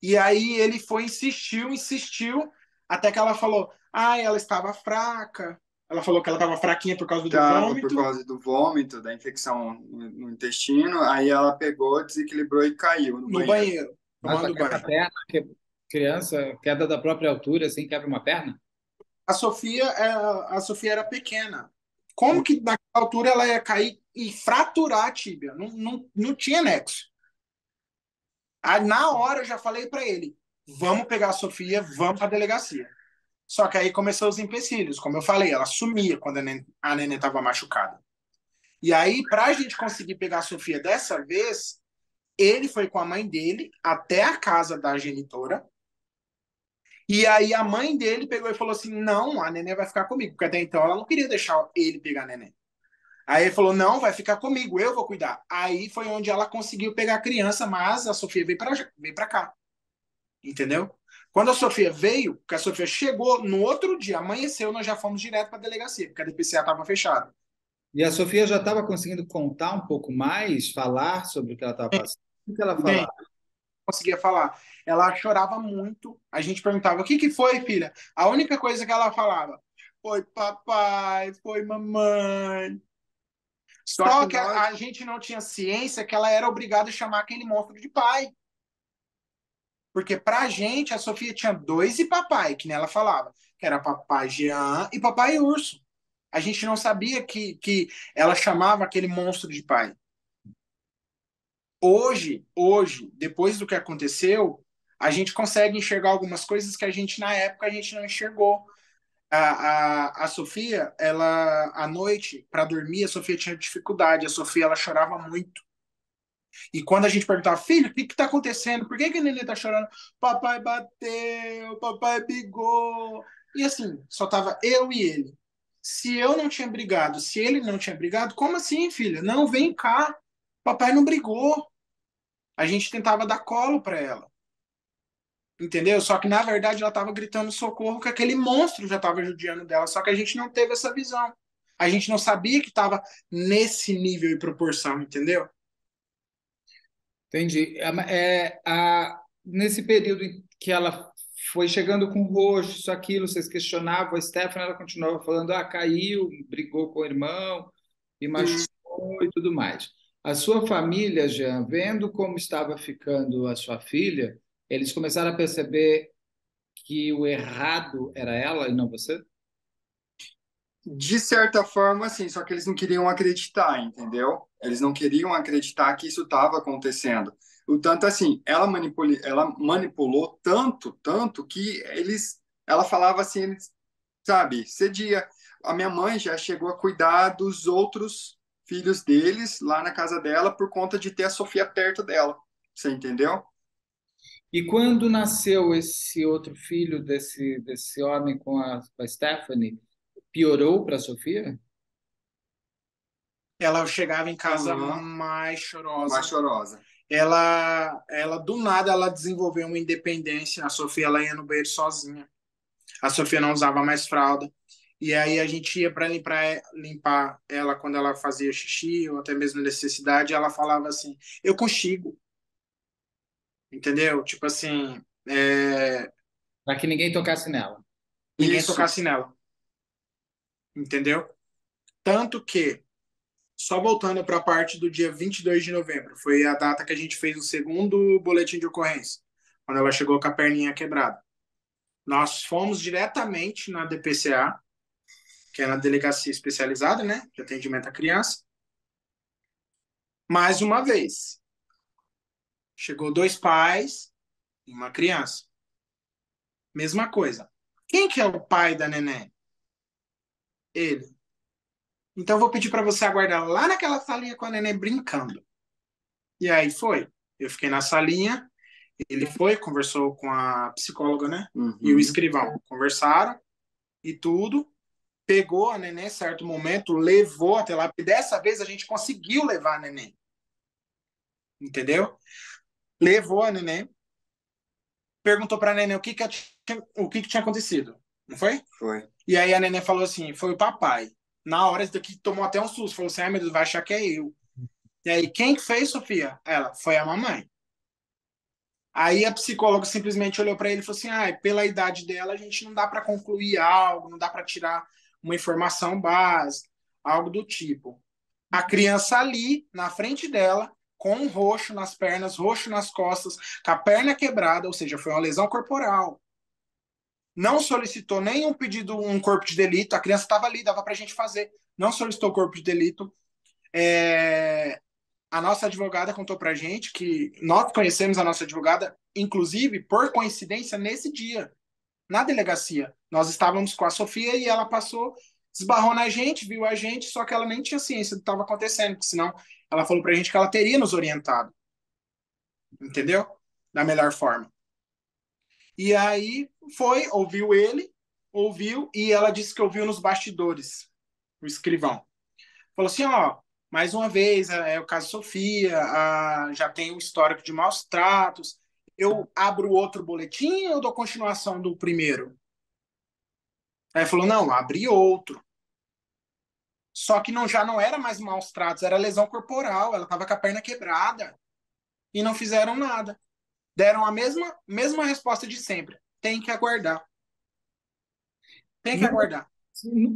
E aí ele foi, insistiu, até que ela falou, ela estava fraca. Ela falou que ela estava fraquinha por causa do Tava por vômito. causa do vômito, da infecção no intestino, aí ela pegou, desequilibrou e caiu no No banheiro. banheiro, Nossa, tomando quebra a banho. perna, criança, queda da própria altura, assim, quebra uma perna? A Sofia era pequena. Como que naquela altura ela ia cair e fraturar a tíbia? Não tinha nexo. Aí, na hora eu já falei para ele: vamos pegar a Sofia, vamos para a delegacia. Só que aí começou os empecilhos. Como eu falei, ela sumia quando a neném estava machucada. E aí, para a gente conseguir pegar a Sofia dessa vez, ele foi com a mãe dele até a casa da genitora. E aí a mãe dele pegou e falou assim: não, a neném vai ficar comigo, porque até então ela não queria deixar ele pegar a neném. Aí ele falou: não, vai ficar comigo, eu vou cuidar. Aí foi onde ela conseguiu pegar a criança, mas a Sofia veio para cá. Entendeu? Quando a Sofia veio, porque a Sofia chegou no outro dia, amanheceu, nós já fomos direto para a delegacia, porque a DPCA estava fechada. E a Sofia já estava conseguindo contar um pouco mais, falar sobre o que ela estava passando. O que ela Bem, falava? conseguia falar. Ela chorava muito. A gente perguntava: o que que foi, filha? A única coisa que ela falava: foi papai, foi mamãe. Só que a gente não tinha ciência que ela era obrigada a chamar aquele monstro de pai. Porque pra gente, a Sofia tinha dois e papai, que nem ela falava, que era papai Jean e papai Urso. A gente não sabia que ela chamava aquele monstro de pai. Hoje, depois do que aconteceu, a gente consegue enxergar algumas coisas que a gente, na época, a gente não enxergou. A Sofia, ela, à noite, para dormir, a Sofia tinha dificuldade. A Sofia, ela chorava muito. E quando a gente perguntava: filho, o que está acontecendo? Por que a neném está chorando? Papai bateu, papai brigou. E assim, só tava eu e ele. Se eu não tinha brigado, se ele não tinha brigado, como assim, filha? Não, vem cá. Papai não brigou. A gente tentava dar colo para ela. Entendeu? Só que na verdade ela estava gritando socorro, que aquele monstro já estava judiando dela. Só que a gente não teve essa visão. A gente não sabia que estava nesse nível e proporção, entendeu? Entendi. Nesse período em que ela foi chegando com roxo, isso, aquilo, vocês questionavam, a Stephanie, ela continuava falando, caiu, brigou com o irmão, e machucou e tudo mais. A sua família, Jean, vendo como estava ficando a sua filha, eles começaram a perceber que o errado era ela e não você? De certa forma, sim, só que eles não queriam acreditar, entendeu? Eles não queriam acreditar que isso estava acontecendo. O tanto assim, ela manipulou tanto que ela falava assim, sabe, cedia. A minha mãe já chegou a cuidar dos outros filhos deles lá na casa dela por conta de ter a Sofia perto dela. Você entendeu? E quando nasceu esse outro filho desse homem com a Stephanie, piorou para a Sofia? Ela chegava em casa Aham. mais Mais chorosa. chorosa. Ela do nada ela desenvolveu uma independência. A Sofia ela ia no banheiro sozinha. A Sofia não usava mais fralda. E aí a gente ia para limpar ela quando ela fazia xixi ou até mesmo necessidade. Ela falava assim: eu consigo, entendeu? Tipo assim, Para que ninguém tocasse nela. ninguém Isso. tocasse nela. entendeu? Tanto que, só voltando para a parte do dia 22 de novembro, foi a data que a gente fez o segundo boletim de ocorrência, quando ela chegou com a perninha quebrada. Nós fomos diretamente na DPCA, que é na Delegacia Especializada, né, de Atendimento à Criança. Mais uma vez, chegou 2 pais e uma criança. Mesma coisa. Quem que é o pai da neném? Ele. Então eu vou pedir para você aguardar lá naquela salinha com a neném brincando. E aí foi. Eu fiquei na salinha, ele foi, conversou com a psicóloga, né? E o escrivão. Conversaram e tudo. Pegou a neném em certo momento, levou até lá. E dessa vez a gente conseguiu levar a neném. Entendeu? Levou a neném. Perguntou para a neném o que tinha acontecido. Não foi? Foi. E aí a neném falou assim, foi o papai. Na hora, esse daqui tomou até um susto. Falou assim, ai meu Deus, vai achar que é eu. E aí, quem que fez, Sofia? Ela, foi a mamãe. Aí a psicóloga simplesmente olhou para ele e falou assim, ah, pela idade dela, a gente não dá para concluir algo, não dá para tirar uma informação básica, algo do tipo. A criança ali, na frente dela, com um roxo nas pernas, roxo nas costas, com a perna quebrada, ou seja, foi uma lesão corporal. Não solicitou nenhum pedido, um corpo de delito, a criança estava ali, dava para a gente fazer. Não solicitou corpo de delito. A nossa advogada contou para a gente que nós conhecemos a nossa advogada, inclusive, por coincidência, nesse dia, na delegacia. Nós estávamos com a Sofia e ela passou, esbarrou na gente, viu a gente, só que ela nem tinha ciência do que estava acontecendo, porque senão ela falou para a gente que ela teria nos orientado. Entendeu? Da melhor forma. E aí foi, ouviu, e ela disse que ouviu nos bastidores, o escrivão. Falou assim, ó, mais uma vez, é o caso Sofia, já tem um histórico de maus tratos, eu abro outro boletim ou dou continuação do primeiro? Aí falou, não, abri outro. Só que já não era mais maus tratos, era lesão corporal, ela estava com a perna quebrada e não fizeram nada. Deram a mesma resposta de sempre. Tem que aguardar. Tem que No, aguardar.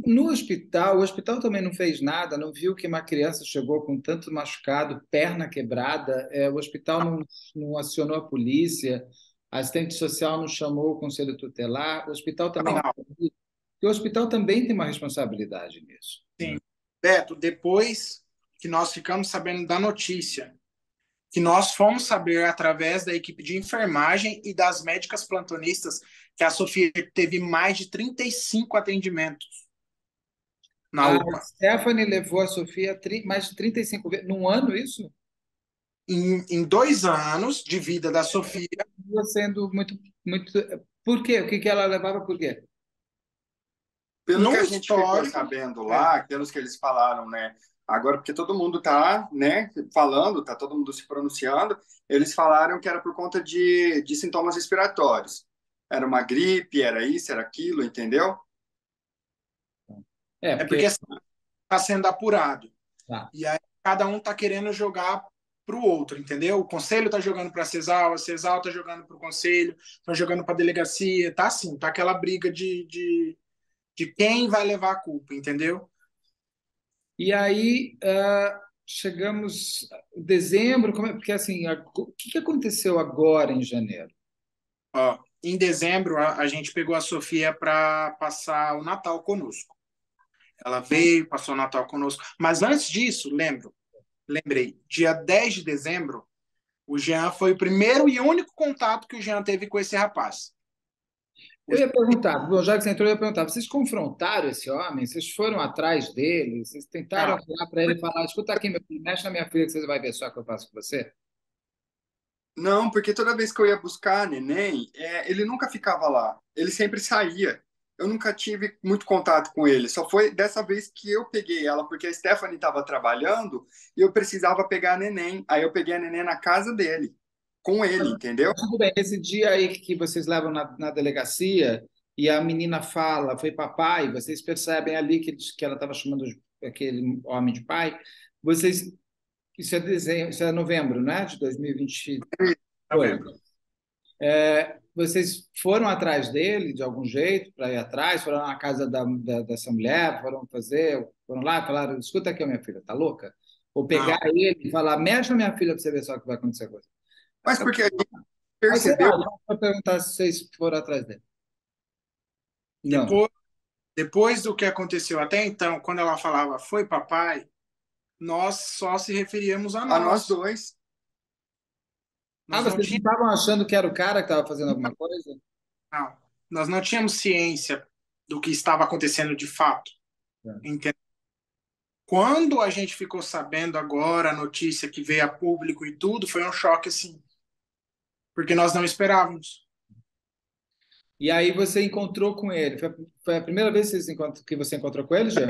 no hospital, o hospital também não fez nada, não viu que uma criança chegou com tanto machucado, perna quebrada, o hospital não acionou a polícia, a assistente social não chamou o conselho tutelar, o hospital também não. Não, Porque o hospital também tem uma responsabilidade nisso. sim. Beto, depois que nós ficamos sabendo da notícia, que nós fomos saber através da equipe de enfermagem e das médicas plantonistas que a Sofia teve mais de 35 atendimentos na A UPA. Stephanie levou a Sofia mais de 35 vezes, num ano isso? Em 2 anos de vida da Sofia, Continua sendo muito, muito. Por quê? O que ela levava por quê? Pelo que num a gente ficou histórico, sabendo lá, pelos que eles falaram, né? Agora, porque todo mundo tá, né, falando, tá todo mundo se pronunciando, eles falaram que era por conta de sintomas respiratórios. Era uma gripe, era isso, era aquilo, entendeu? é Porque. porque está sendo apurado. Tá. E aí cada um está querendo jogar para o outro, entendeu? O conselho está jogando para a CESAL está jogando para o conselho, está jogando para a delegacia, tá assim, tá aquela briga de quem vai levar a culpa, entendeu? E aí, chegamos em dezembro, porque assim, o que aconteceu agora em janeiro? Ó, em dezembro, a gente pegou a Sofia para passar o Natal conosco. Ela veio, passou o Natal conosco. Mas antes disso, lembrei, dia 10 de dezembro, o Jean foi o primeiro e único contato que o Jean teve com esse rapaz. Eu ia perguntar, bom, já que você entrou, eu ia perguntar, vocês confrontaram esse homem? Vocês foram atrás dele? Vocês tentaram Não, falar para ele, falar, escuta aqui, meu filho, mexe na minha filha que você vai ver só o que eu faço com você? Não, porque toda vez que eu ia buscar a neném, ele nunca ficava lá. Ele sempre saía. Eu nunca tive muito contato com ele. Só foi dessa vez que eu peguei ela, porque a Stephanie estava trabalhando e eu precisava pegar a neném. Aí eu peguei a neném na casa dele, com ele, entendeu? Tudo bem, esse dia aí que vocês levam na delegacia e a menina fala, foi papai, vocês percebem ali que ela estava chamando aquele homem de pai, vocês, isso é novembro, né, de 2022. Novembro. vocês foram atrás dele de algum jeito para ir atrás? Foram na casa dessa mulher? Foram lá e falaram: escuta aqui, minha filha, tá louca? Ou pegar Não. ele e falar: mexe na minha filha para você ver só o que vai acontecer com você. Mas porque a gente Aí, sei lá, percebeu, para perguntar se vocês foram atrás dele. Não. Depois, depois do que aconteceu até então, quando ela falava foi papai, nós só se referíamos a a nós nós. dois, Nós não Vocês não tínhamos, estavam achando que era o cara que estava fazendo alguma coisa? não, nós não tínhamos ciência do que estava acontecendo de fato. É. Entendeu? Quando a gente ficou sabendo agora a notícia que veio a público e tudo, foi um choque assim, porque nós não esperávamos. E aí você encontrou com ele. Foi a primeira vez que você encontrou com ele, já?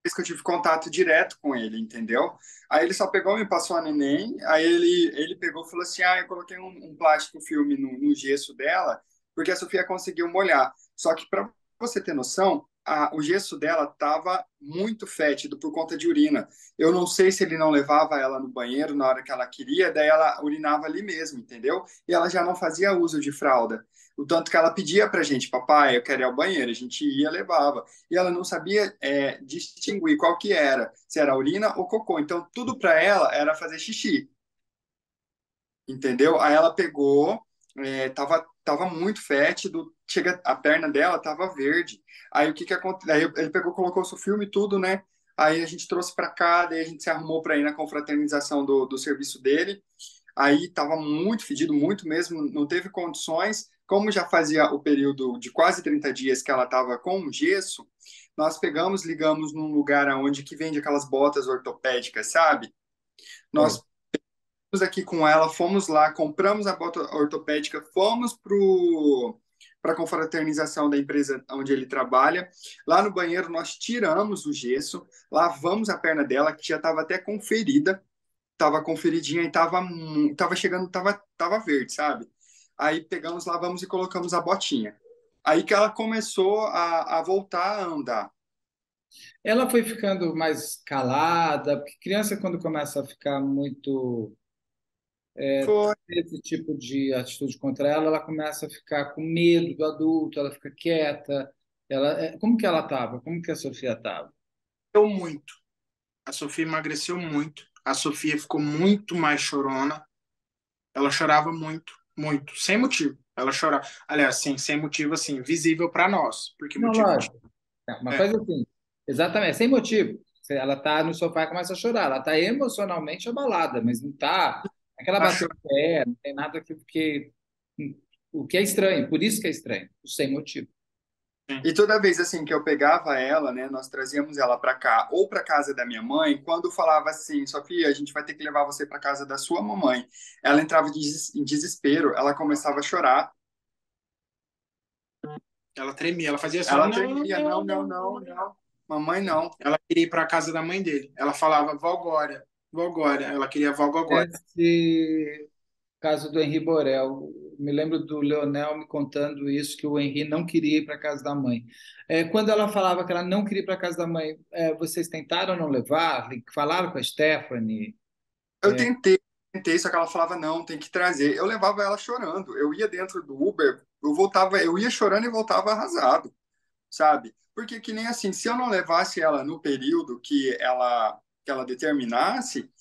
vez que eu tive contato direto com ele, entendeu? Aí ele só pegou, me passou a neném, aí ele pegou e falou assim, eu coloquei um plástico filme no gesso dela, porque a Sofia conseguiu molhar. Só que para você ter noção, o gesso dela estava muito fétido por conta de urina. Eu não sei se ele não levava ela no banheiro na hora que ela queria, daí ela urinava ali mesmo, entendeu? E ela já não fazia uso de fralda. O tanto que ela pedia pra gente, papai, eu quero ir ao banheiro, a gente ia, levava. E ela não sabia distinguir qual que era, se era urina ou cocô. Então, tudo para ela era fazer xixi, entendeu? Aí ela pegou, tava muito fétido, chega, a perna dela tava verde. Aí o que que aconteceu? Aí ele pegou, colocou o filme e tudo, né? Aí a gente trouxe para cá, daí a gente se arrumou para ir na confraternização do serviço dele. Aí estava muito fedido, muito mesmo, não teve condições. Como já fazia o período de quase 30 dias que ela estava com gesso, nós pegamos, ligamos num lugar onde que vende aquelas botas ortopédicas, sabe? Foi. Nós fomos aqui com ela, fomos lá, compramos a bota ortopédica, fomos para a confraternização da empresa onde ele trabalha. Lá no banheiro nós tiramos o gesso, lavamos a perna dela, que já estava até com ferida, tava conferidinha e tava chegando, tava verde, sabe? Aí pegamos, lavamos e colocamos a botinha. Aí que ela começou a voltar a andar. Ela foi ficando mais calada, porque criança, quando começa a ficar muito Foi. esse tipo de atitude contra ela, ela começa a ficar com medo do adulto, ela fica quieta. Como que ela estava? Como que a Sofia estava? Emagreceu muito. A Sofia emagreceu muito. A Sofia ficou muito mais chorona. Ela chorava muito, muito, sem motivo. Ela chorava. Aliás, sim, sem motivo, assim, visível para nós. Porque Não, motivo tinha. lógico. Uma É, coisa assim, exatamente, sem motivo. Ela está no sofá e começa a chorar. Ela está emocionalmente abalada, mas não está. Aquela ela bateu chorava. o pé, não tem nada o que é estranho, por isso que é estranho, o sem motivo. E toda vez assim que eu pegava ela, né, nós trazíamos ela para cá ou para casa da minha mãe, quando falava assim, Sofia, a gente vai ter que levar você para casa da sua mamãe. Ela entrava em desespero, ela começava a chorar, Ela tremia, ela fazia assim, ó, ela não, tremia, não, não, não, não, não, não. não, mamãe não. Ela queria ir para a casa da mãe dele. Ela falava, vó Glória, vó Glória. Ela queria vó Glória. Esse caso do Henri Borel, me lembro do Leonel me contando isso, que o Henri não queria ir para a casa da mãe. Quando ela falava que ela não queria ir para a casa da mãe, vocês tentaram não levar? Falaram com a Stephanie? Eu tentei, só que ela falava, não, tem que trazer. Eu levava ela chorando. Eu ia dentro do Uber, eu ia chorando e voltava arrasado, sabe? Porque que nem assim, se eu não levasse ela no período que ela determinasse,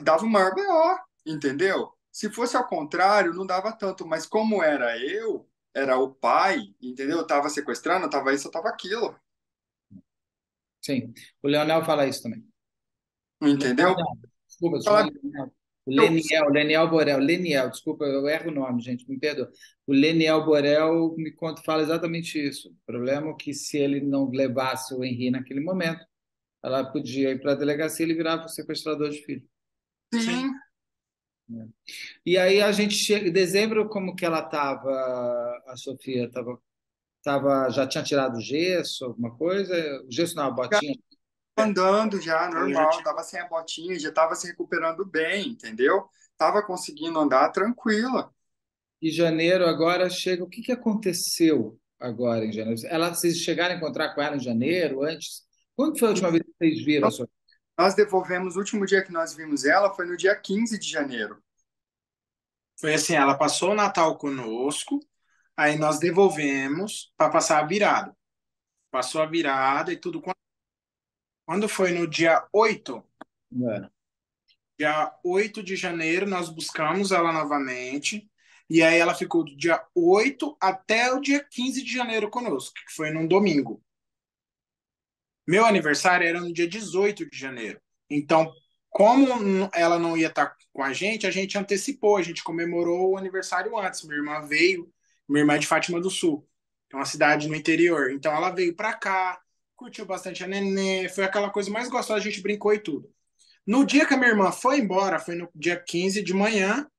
dava o maior BO, entendeu? Se fosse ao contrário, não dava tanto, mas como era o pai, entendeu? Eu tava sequestrando, eu tava isso, eu tava aquilo, Sim, o Leonel fala isso também. Leonel, entendeu? não, desculpa, chama Falar, Leonel. eu, Leniel Borel, Leniel, desculpa, eu erro o nome, gente, me perdoa. O Leniel Borel fala exatamente isso. O problema é que se ele não levasse o Henri naquele momento, ela podia ir para a delegacia e ele virava o sequestrador de filho. Sim. sim, Né? E aí a gente chega, em dezembro, como que ela estava, a Sofia? Já tinha tirado o gesso, alguma coisa? O gesso não, a botinha. andando já, Ela já normal, tinha. tava sem a botinha, já tava se recuperando bem, entendeu? Tava conseguindo andar tranquila. E janeiro agora chega. O que que aconteceu agora em janeiro? Vocês chegaram a encontrar com ela em janeiro, antes? Quando foi a última vez que vocês viram a Sofia? Nós devolvemos, o último dia que nós vimos ela foi no dia 15 de janeiro. Foi assim, ela passou o Natal conosco, Aí nós devolvemos para passar a virada. Passou a virada e tudo. Quando foi no É. dia 8 de janeiro, nós buscamos ela novamente. E aí ela ficou do dia 8 até o dia 15 de janeiro conosco, que foi num domingo. Meu aniversário era no dia 18 de janeiro. Então, como ela não ia estar com a gente antecipou, a gente comemorou o aniversário antes. Minha irmã veio, minha irmã é de Fátima do Sul, que é uma cidade no interior. Então, ela veio para cá, curtiu bastante a nenê, foi aquela coisa mais gostosa, a gente brincou e tudo. No dia que a minha irmã foi embora, foi no dia 15 de manhã,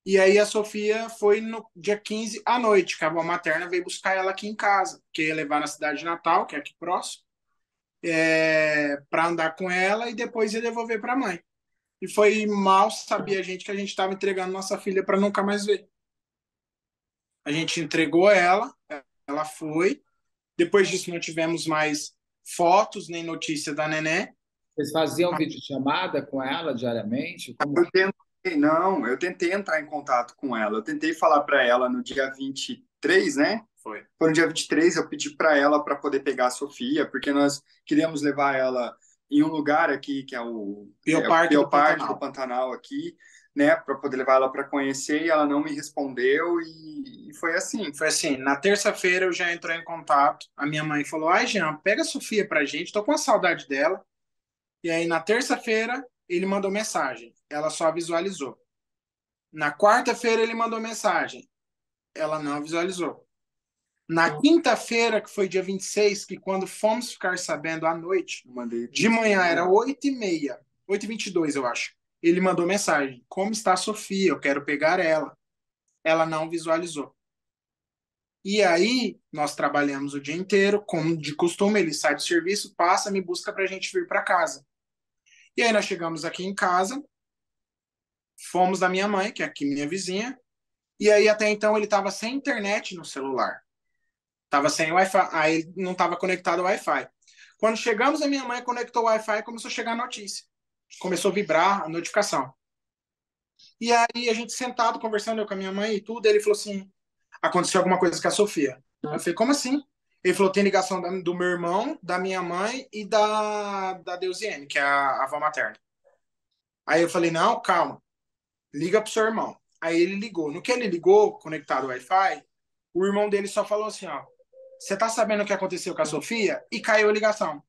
e aí a Sofia foi no dia 15 à noite, que a avó materna veio buscar ela aqui em casa, que ia levar na cidade de Natal, que é aqui próximo, para andar com ela e depois ia devolver para a mãe. E foi mal, sabia a gente que a gente estava entregando nossa filha para nunca mais ver. A gente entregou ela foi. Depois disso não tivemos mais fotos nem notícia da neném. Vocês faziam videochamada com ela diariamente? Como Eu tentei, não, eu tentei entrar em contato com ela. Eu tentei falar para ela no dia 23, né? Foi. Foi no dia 23, eu pedi para ela para poder pegar a Sofia, porque nós queríamos levar ela em um lugar aqui, que é o Bioparque do Pantanal. do Pantanal aqui, né, para poder levar ela para conhecer, e ela não me respondeu e foi assim. Foi assim, na terça-feira eu já entrei em contato, a minha mãe falou, ai Jean, pega a Sofia pra gente, tô com a saudade dela. E aí na terça-feira ele mandou mensagem, ela só visualizou. Na quarta-feira ele mandou mensagem, ela não visualizou. Na quinta-feira, que foi dia 26, que quando fomos ficar sabendo à noite, de manhã era 8h30, 8h22 eu acho, ele mandou mensagem, como está a Sofia, eu quero pegar ela. Ela não visualizou. E aí, nós trabalhamos o dia inteiro, como de costume, ele sai do serviço, passa, me busca para a gente vir para casa. E aí, nós chegamos aqui em casa, fomos da minha mãe, que é aqui minha vizinha, e aí, até então, ele estava sem internet no celular. Estava sem Wi-Fi, aí ele não estava conectado ao Wi-Fi. Quando chegamos, a minha mãe conectou o Wi-Fi e começou a chegar a notícia. Começou a vibrar a notificação. E aí, a gente sentado, conversando eu com a minha mãe e tudo, ele falou assim, aconteceu alguma coisa com a Sofia. Eu falei, como assim? Ele falou, tem ligação do meu irmão, da minha mãe e da Deusiane, que é a avó materna. Aí eu falei, não, calma, liga pro seu irmão. Aí ele ligou. No que ele ligou, conectado ao Wi-Fi, o irmão dele só falou assim, ó, você tá sabendo o que aconteceu com a Sofia? E caiu a ligação.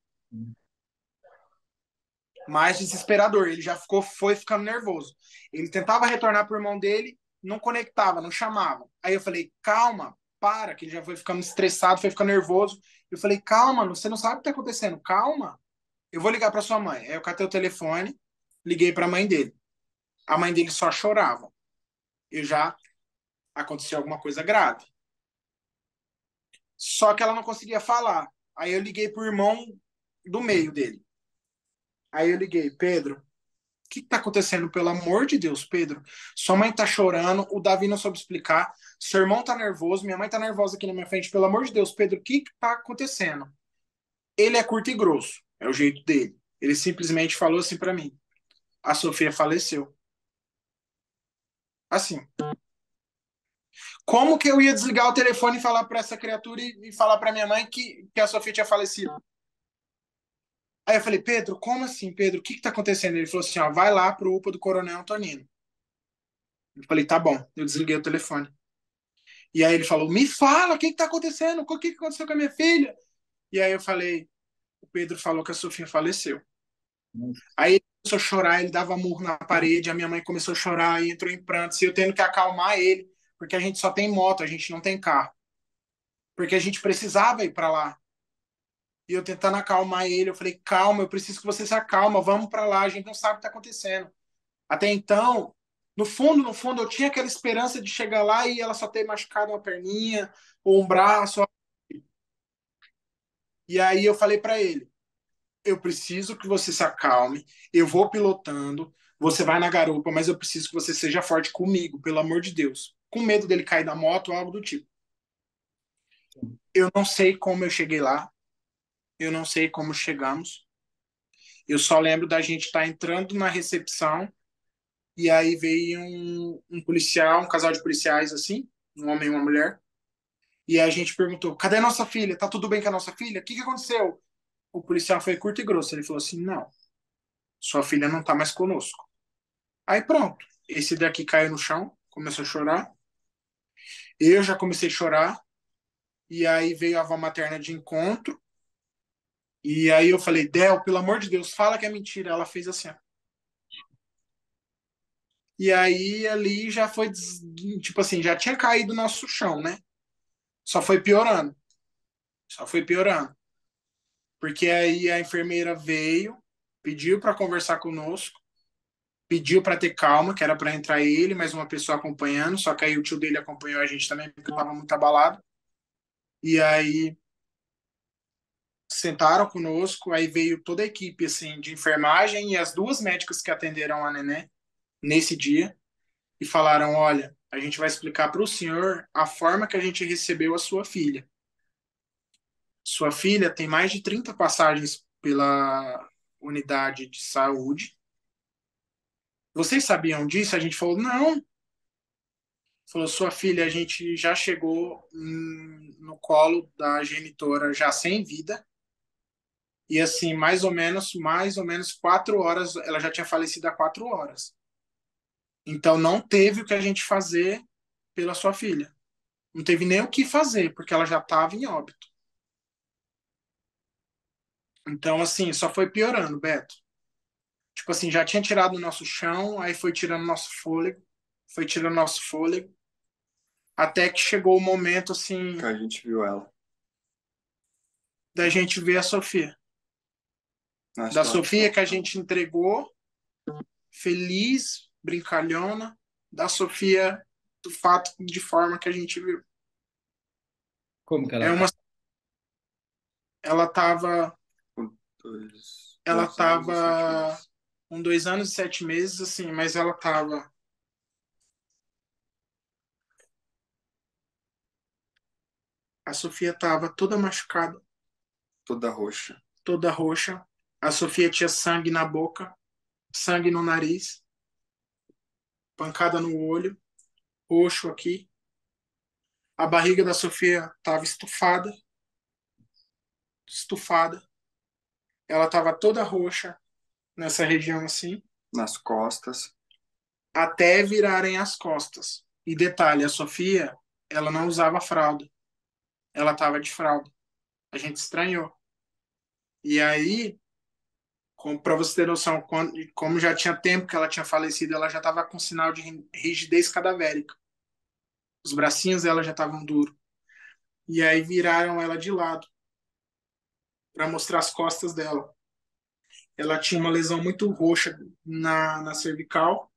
Mais desesperador, ele já foi ficando nervoso. Ele tentava retornar pro irmão dele, não conectava, não chamava. Aí eu falei, calma, para, que ele já foi ficando estressado, foi ficando nervoso. Eu falei, calma, você não sabe o que tá acontecendo, calma. Eu vou ligar para sua mãe. Aí eu catei o telefone, liguei para a mãe dele. A mãe dele só chorava. Eu já aconteceu alguma coisa grave. Só que ela não conseguia falar. Aí eu liguei pro irmão do meio dele. Aí eu liguei, Pedro, o que está acontecendo? Pelo amor de Deus, Pedro. Sua mãe está chorando, o Davi não soube explicar, seu irmão está nervoso, minha mãe está nervosa aqui na minha frente. Pelo amor de Deus, Pedro, o que está acontecendo? Ele é curto e grosso, é o jeito dele. Ele simplesmente falou assim para mim: a Sofia faleceu. Assim. Como que eu ia desligar o telefone e falar para essa criatura e falar para minha mãe que a Sofia tinha falecido? Aí eu falei, Pedro, como assim, Pedro? O que está acontecendo? Ele falou assim, ó, vai lá pro UPA do Coronel Antonino. Eu falei, tá bom. Eu desliguei o telefone. E aí ele falou, me fala, o que está acontecendo? O que aconteceu com a minha filha? E aí eu falei, o Pedro falou que a Sofia faleceu. Aí ele começou a chorar, ele dava murro na parede, a minha mãe começou a chorar e entrou em prantos, e eu tendo que acalmar ele, porque a gente só tem moto, a gente não tem carro. Porque a gente precisava ir para lá. E eu tentando acalmar ele, eu falei, calma, eu preciso que você se acalma, vamos para lá, a gente não sabe o que está acontecendo. Até então, no fundo, eu tinha aquela esperança de chegar lá e ela só ter machucado uma perninha ou um braço. E aí eu falei para ele, eu preciso que você se acalme, eu vou pilotando, você vai na garupa, mas eu preciso que você seja forte comigo, pelo amor de Deus. Com medo dele cair da moto ou algo do tipo. Eu não sei como eu cheguei lá, eu não sei como chegamos. Eu só lembro da gente estar entrando na recepção e aí veio um policial, um casal de policiais assim, um homem e uma mulher. E a gente perguntou: cadê a nossa filha? Tá tudo bem com a nossa filha? O que aconteceu? O policial foi curto e grosso. Ele falou assim: não, sua filha não tá mais conosco. Aí pronto. Esse daqui caiu no chão, começou a chorar. Eu já comecei a chorar. E aí veio a avó materna de encontro. E aí eu falei: Del, pelo amor de Deus, fala que é mentira. Ela fez assim, ó. E aí ali já foi, tipo assim, já tinha caído o nosso chão, né? Só foi piorando. Só foi piorando. Porque aí a enfermeira veio, pediu para conversar conosco, pediu para ter calma, que era para entrar ele, mais uma pessoa acompanhando, só que aí o tio dele acompanhou a gente também, porque eu tava muito abalado. E aí sentaram conosco, aí veio toda a equipe assim de enfermagem e as duas médicas que atenderam a Nenê nesse dia e falaram: "Olha, a gente vai explicar para o senhor a forma que a gente recebeu a sua filha. Sua filha tem mais de 30 passagens pela unidade de saúde. Vocês sabiam disso?" A gente falou: "Não." Falou: "Sua filha, a gente já chegou no colo da genitora já sem vida. E assim, mais ou menos 4 horas, ela já tinha falecido há 4 horas. Então não teve o que a gente fazer pela sua filha. Não teve nem o que fazer, porque ela já estava em óbito." Então, assim, só foi piorando, Beto. Tipo assim, já tinha tirado o nosso chão, aí foi tirando nosso fôlego, até que chegou o momento, assim, Que a gente viu ela da gente ver a Sofia. na Da situação. Sofia que a gente entregou, feliz, brincalhona, da Sofia do fato de forma que a gente viu. Como que É ela tá? uma, ela tava, Com dois, ela 2 anos e 7 tava meses. com 2 anos e 7 meses, assim, mas a Sofia tava toda machucada, Toda roxa. toda roxa. A Sofia tinha sangue na boca, sangue no nariz, pancada no olho, roxo aqui. A barriga da Sofia tava estufada, estufada. Ela tava toda roxa nessa região assim, Nas costas. até virarem as costas. E detalhe, a Sofia, ela não usava fralda. Ela tava de fralda. A gente estranhou. E aí, para você ter noção, como já tinha tempo que ela tinha falecido, ela já estava com sinal de rigidez cadavérica. Os bracinhos dela já estavam duros. E aí viraram ela de lado para mostrar as costas dela. Ela tinha uma lesão muito roxa na cervical.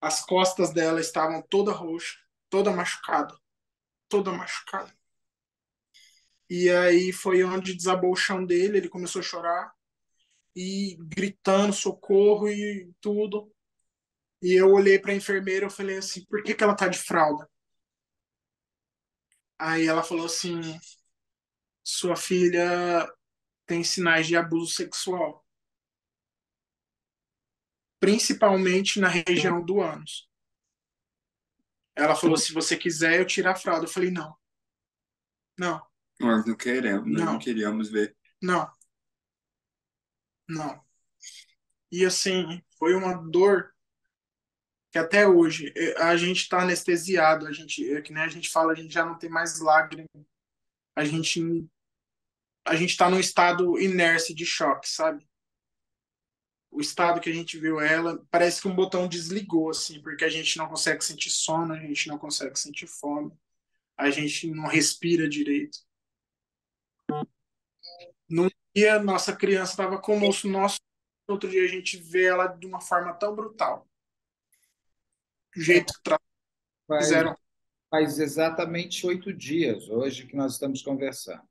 As costas dela estavam toda roxa, toda machucada, toda machucada. E aí foi onde desabou o chão dele, ele começou a chorar e gritando socorro e tudo. E eu olhei para a enfermeira e falei assim: "Por que que ela tá de fralda?" Aí ela falou assim: "Sua filha tem sinais de abuso sexual, principalmente na região do ânus." Ela falou: "Se você quiser, eu tiro a fralda." Eu falei: "Não, não, Nós não não, queríamos ver. não, não." E assim, foi uma dor que até hoje a gente está anestesiado, é que nem a gente fala, a gente já não tem mais lágrima, a gente a gente está num estado inércia de choque, sabe? O estado que a gente viu ela, parece que um botão desligou, assim, porque a gente não consegue sentir sono, a gente não consegue sentir fome, a gente não respira direito. Num dia, nossa criança estava conosco, outro dia a gente vê ela de uma forma tão brutal. Do É, jeito que faz, fizeram. faz exatamente 8 dias hoje que nós estamos conversando.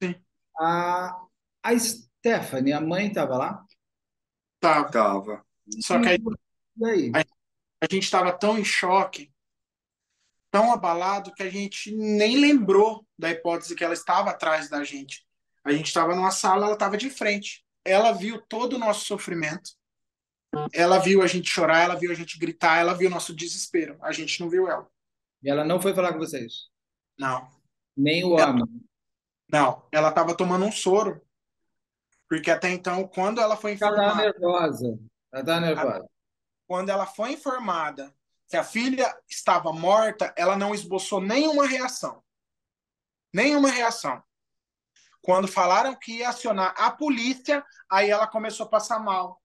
Sim, A, a Stephanie, a mãe, estava lá? tava. Tava. Só que E aí? a, a gente estava tão em choque, tão abalado, que a gente nem lembrou da hipótese que ela estava atrás da gente. A gente estava numa sala, ela estava de frente. Ela viu todo o nosso sofrimento. Ela viu a gente chorar, ela viu a gente gritar, ela viu o nosso desespero. A gente não viu ela. E ela não foi falar com vocês? Não. Nem o Ela, homem. não, ela estava tomando um soro, porque até então, Ela estava nervosa. Ela estava nervosa. quando ela foi informada que a filha estava morta, ela não esboçou nenhuma reação. Nenhuma reação. Quando falaram que ia acionar a polícia, aí ela começou a passar mal.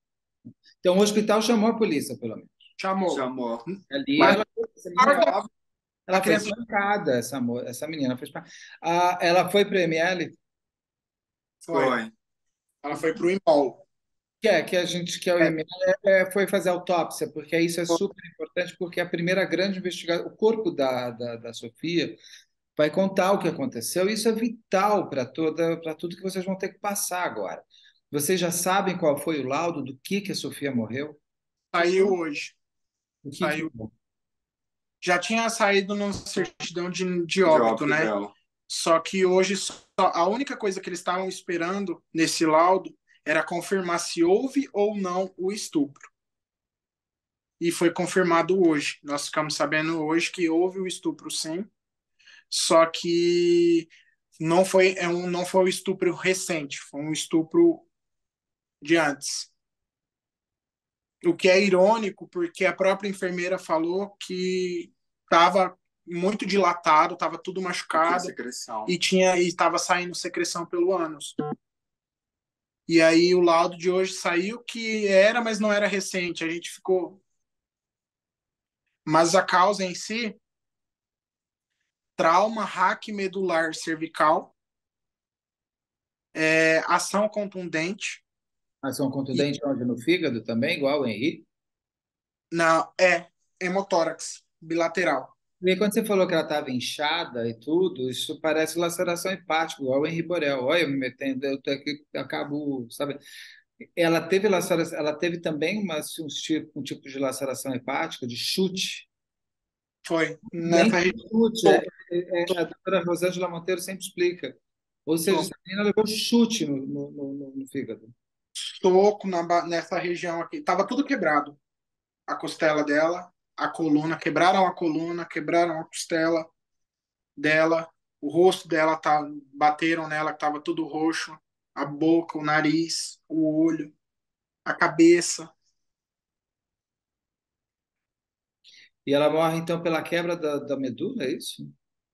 Então, o hospital chamou a polícia, pelo menos. Chamou. Chamou. Ali, Mas essa menina, a ela foi criança espancada, essa menina foi espancada. Ela foi para o ML, foi. Foi. Ela foi pro IMOL. que a gente que é o É, ML foi fazer autópsia, porque isso é super importante, porque a primeira grande investigação, o corpo da Sofia vai contar o que aconteceu. Isso é vital para tudo que vocês vão ter que passar agora. Vocês já sabem qual foi o laudo do que a Sofia morreu? saiu hoje. O que Saiu. Já tinha saído na certidão de De óbito, óbito né? dela. Só que hoje a única coisa que eles estavam esperando nesse laudo era confirmar se houve ou não o estupro. E foi confirmado hoje. Nós ficamos sabendo hoje que houve o estupro, sim. Só que não foi um estupro recente, foi um estupro de antes. O que é irônico, porque a própria enfermeira falou que estava muito dilatado, estava tudo Tinha machucado secreção. e estava saindo secreção pelo ânus. E aí o laudo de hoje saiu que era, mas não era recente. A gente ficou. Mas a causa em si, trauma raquimedular cervical, ação contundente. ação E contundente onde? No fígado também, igual o Henrique? não, hemotórax bilateral. E aí, quando você falou que ela estava inchada e tudo, isso parece laceração hepática, igual o Henri Borel. Olha, eu me metendo, eu tô aqui, eu acabo, sabe? Ela teve laceração, ela teve também um tipo de laceração hepática, de chute. Foi. Nem Nessa chute, região, a doutora Rosângela Monteiro sempre explica. Ou seja, essa menina levou chute no fígado. soco nessa região aqui. Tava tudo quebrado. A costela dela, a coluna, quebraram a costela dela, o rosto dela bateram nela, que tava tudo roxo, a boca, o nariz, o olho, a cabeça. E ela morre, então, pela quebra da medula, é isso?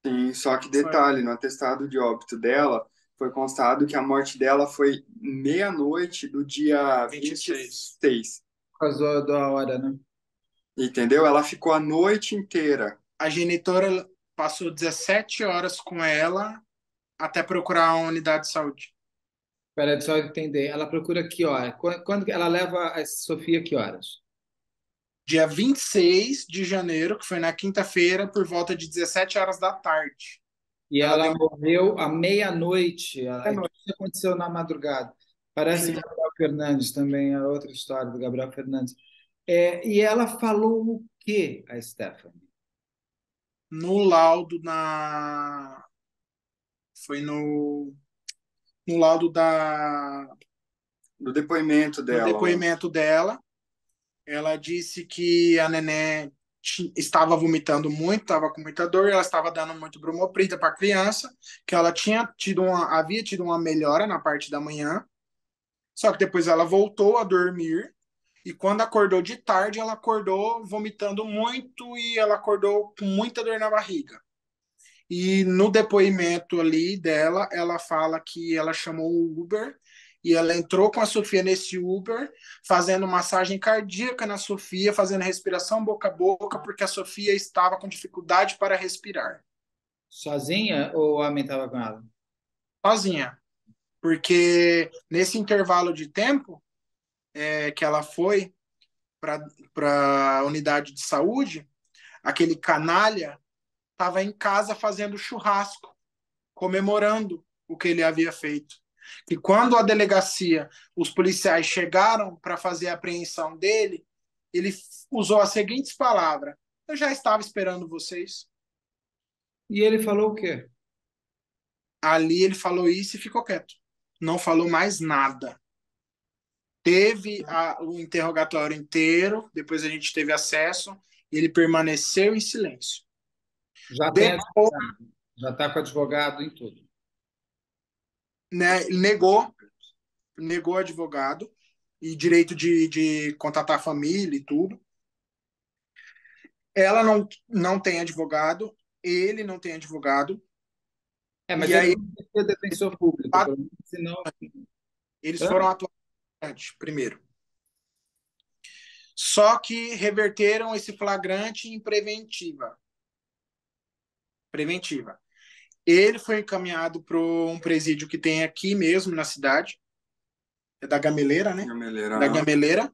Sim, só que Foi detalhe, no atestado de óbito dela, foi constado que a morte dela foi meia-noite do dia 26. 26. Por causa da hora, né? Entendeu? Ela ficou a noite inteira. A genitora passou 17 horas com ela até procurar uma unidade de saúde. Espera só entender. Ela procura que hora? Quando ela leva a Sofia, que horas? Dia 26 de janeiro, que foi na quinta-feira, por volta de 17 horas da tarde. E Ela ela deu morreu à meia-noite. meia-noite. Isso aconteceu na madrugada. Parece Sim. Gabriel Fernandes também, a outra história do Gabriel Fernandes. E ela falou o quê, a Stephanie? No laudo na. Foi no laudo Do depoimento no dela lá. depoimento dela. Ela disse que a neném estava vomitando muito, estava com muita dor, ela estava dando muito bromoprida para a criança, que ela havia tido uma melhora na parte da manhã, só que depois ela voltou a dormir e quando acordou de tarde, ela acordou vomitando muito e ela acordou com muita dor na barriga. E no depoimento ali dela, ela fala que ela chamou o Uber e ela entrou com a Sofia nesse Uber, fazendo massagem cardíaca na Sofia, fazendo respiração boca a boca, porque a Sofia estava com dificuldade para respirar. Sozinha ou o homem estava com ela? Sozinha. Porque nesse intervalo de tempo que ela foi para a unidade de saúde, aquele canalha estava em casa fazendo churrasco, comemorando o que ele havia feito. E quando a delegacia, os policiais chegaram para fazer a apreensão dele, ele usou as seguintes palavras: eu já estava esperando vocês. E ele falou o quê? Ali ele falou isso e ficou quieto. Não falou mais nada. Teve o interrogatório inteiro, depois a gente teve acesso, e ele permaneceu em silêncio. Já tem Depois, advogado. Já está com advogado em tudo. né? Ele negou advogado e direito de contatar a família e tudo. Ela não tem advogado, ele não tem advogado, Mas e ele aí não tem que ser defensor público, pelo menos, senão. eles Hã? foram atuantes primeiro. Só que reverteram esse flagrante em preventiva. Preventiva. Ele foi encaminhado para um presídio que tem aqui mesmo na cidade, é da Gameleira, né? Gameleira. Da Gameleira.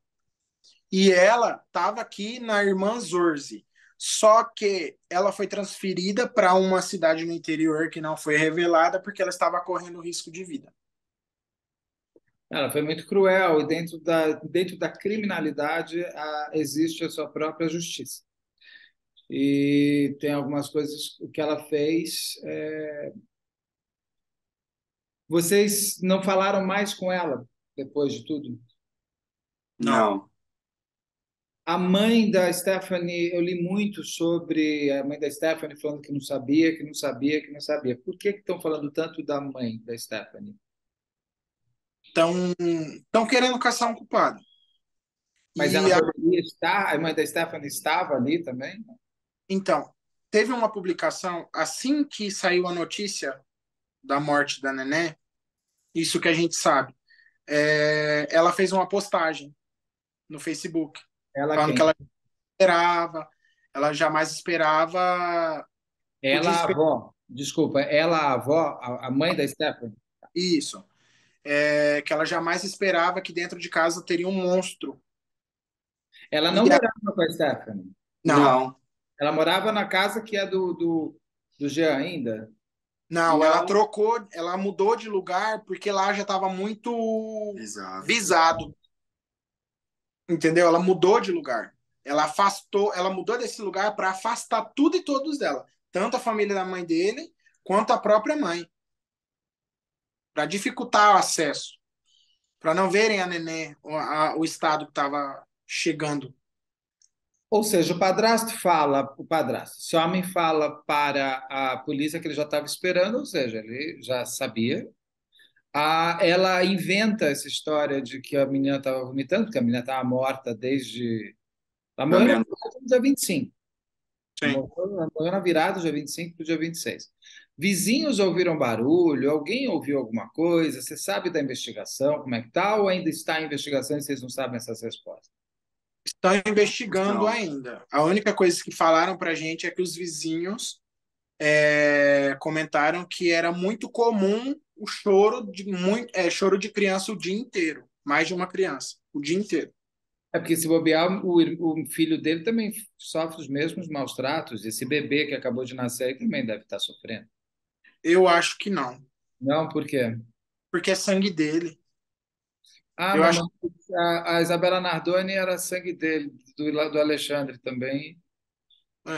E ela estava aqui na Irmã Zorzi. Só que ela foi transferida para uma cidade no interior que não foi revelada porque ela estava correndo risco de vida. Ela foi muito cruel e dentro da criminalidade existe a sua própria justiça. E tem algumas coisas que ela fez. Vocês não falaram mais com ela depois de tudo? Não. Não. A mãe da Stephanie, eu li muito sobre a mãe da Stephanie falando que não sabia, que não sabia, que não sabia. Por que estão falando tanto da mãe da Stephanie? Estão querendo caçar um culpado. Mas ela E poderia estar, a mãe da Stephanie estava ali também? então, teve uma publicação assim que saiu a notícia da morte da Nené, isso que a gente sabe. Ela fez uma postagem no Facebook, Ela falando que quem? ela jamais esperava o Ela, a desfecho. avó. Desculpa, ela, a avó, a mãe da Stephanie. Isso. Que ela jamais esperava que dentro de casa teria um monstro. Ela E não morava com a Stephanie. não, Não. Ela morava na casa que é do Jean ainda. não, ela Não. trocou, ela mudou de lugar porque lá já estava muito Exato. visado. Entendeu? Ela mudou de lugar. Ela mudou desse lugar para afastar tudo e todos dela, tanto a família da mãe dele quanto a própria mãe, para dificultar o acesso, para não verem a neném, o estado que estava chegando. Ou seja, o padrasto, esse homem fala para a polícia que ele já estava esperando, ou seja, ele já sabia. Ela inventa essa história de que a menina estava vomitando, porque a menina estava morta desde. Ela Da morreu minha... no dia 25. Sim. Ela morreu na virada do dia 25 para o dia 26. Vizinhos ouviram barulho, alguém ouviu alguma coisa, você sabe da investigação, como é que está, ou ainda está em investigação e vocês não sabem essas respostas? Estão investigando Não. ainda. A única coisa que falaram para a gente é que os vizinhos comentaram que era muito comum o choro de criança o dia inteiro, mais de uma criança, o dia inteiro. É porque se bobear, o filho dele também sofre os mesmos maus tratos. Esse bebê que acabou de nascer aí também deve estar sofrendo. Eu acho que não, Não, por quê? porque é sangue dele. Eu Mas acho a Isabela Nardoni era sangue dele, do Alexandre também. que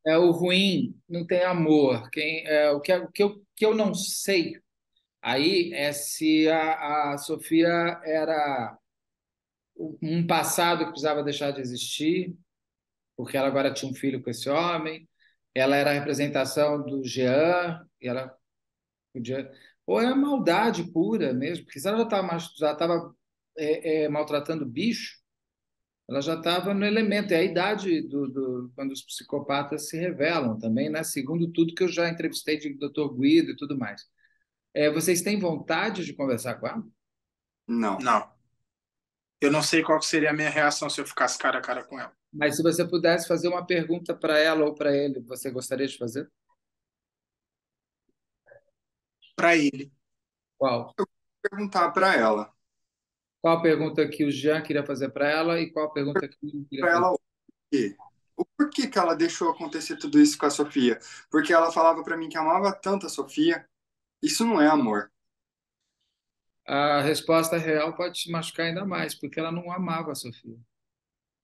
É o ruim, não tem amor. O que eu não sei aí é se a Sofia era um passado que precisava deixar de existir, porque ela agora tinha um filho com esse homem. Ela era a representação do Jean, e ela podia. Ou é maldade pura mesmo, porque se ela já estava maltratando bicho, ela já estava no elemento. É a idade quando os psicopatas se revelam também, né? Segundo tudo que eu já entrevistei de Dr. Guido e tudo mais. Vocês têm vontade de conversar com ela? Não. não. Eu não sei qual seria a minha reação se eu ficasse cara a cara com ela. Mas se você pudesse fazer uma pergunta para ela ou para ele, você gostaria de fazer? Para ele. Qual? Perguntar para ela. Qual a pergunta que o Jean queria fazer para ela e qual a pergunta que ele queria Para fazer? ela o quê? O porquê que ela deixou acontecer tudo isso com a Sofia? Porque ela falava para mim que amava tanto a Sofia. Isso não é amor. A resposta real pode te machucar ainda mais, porque ela não amava a Sofia.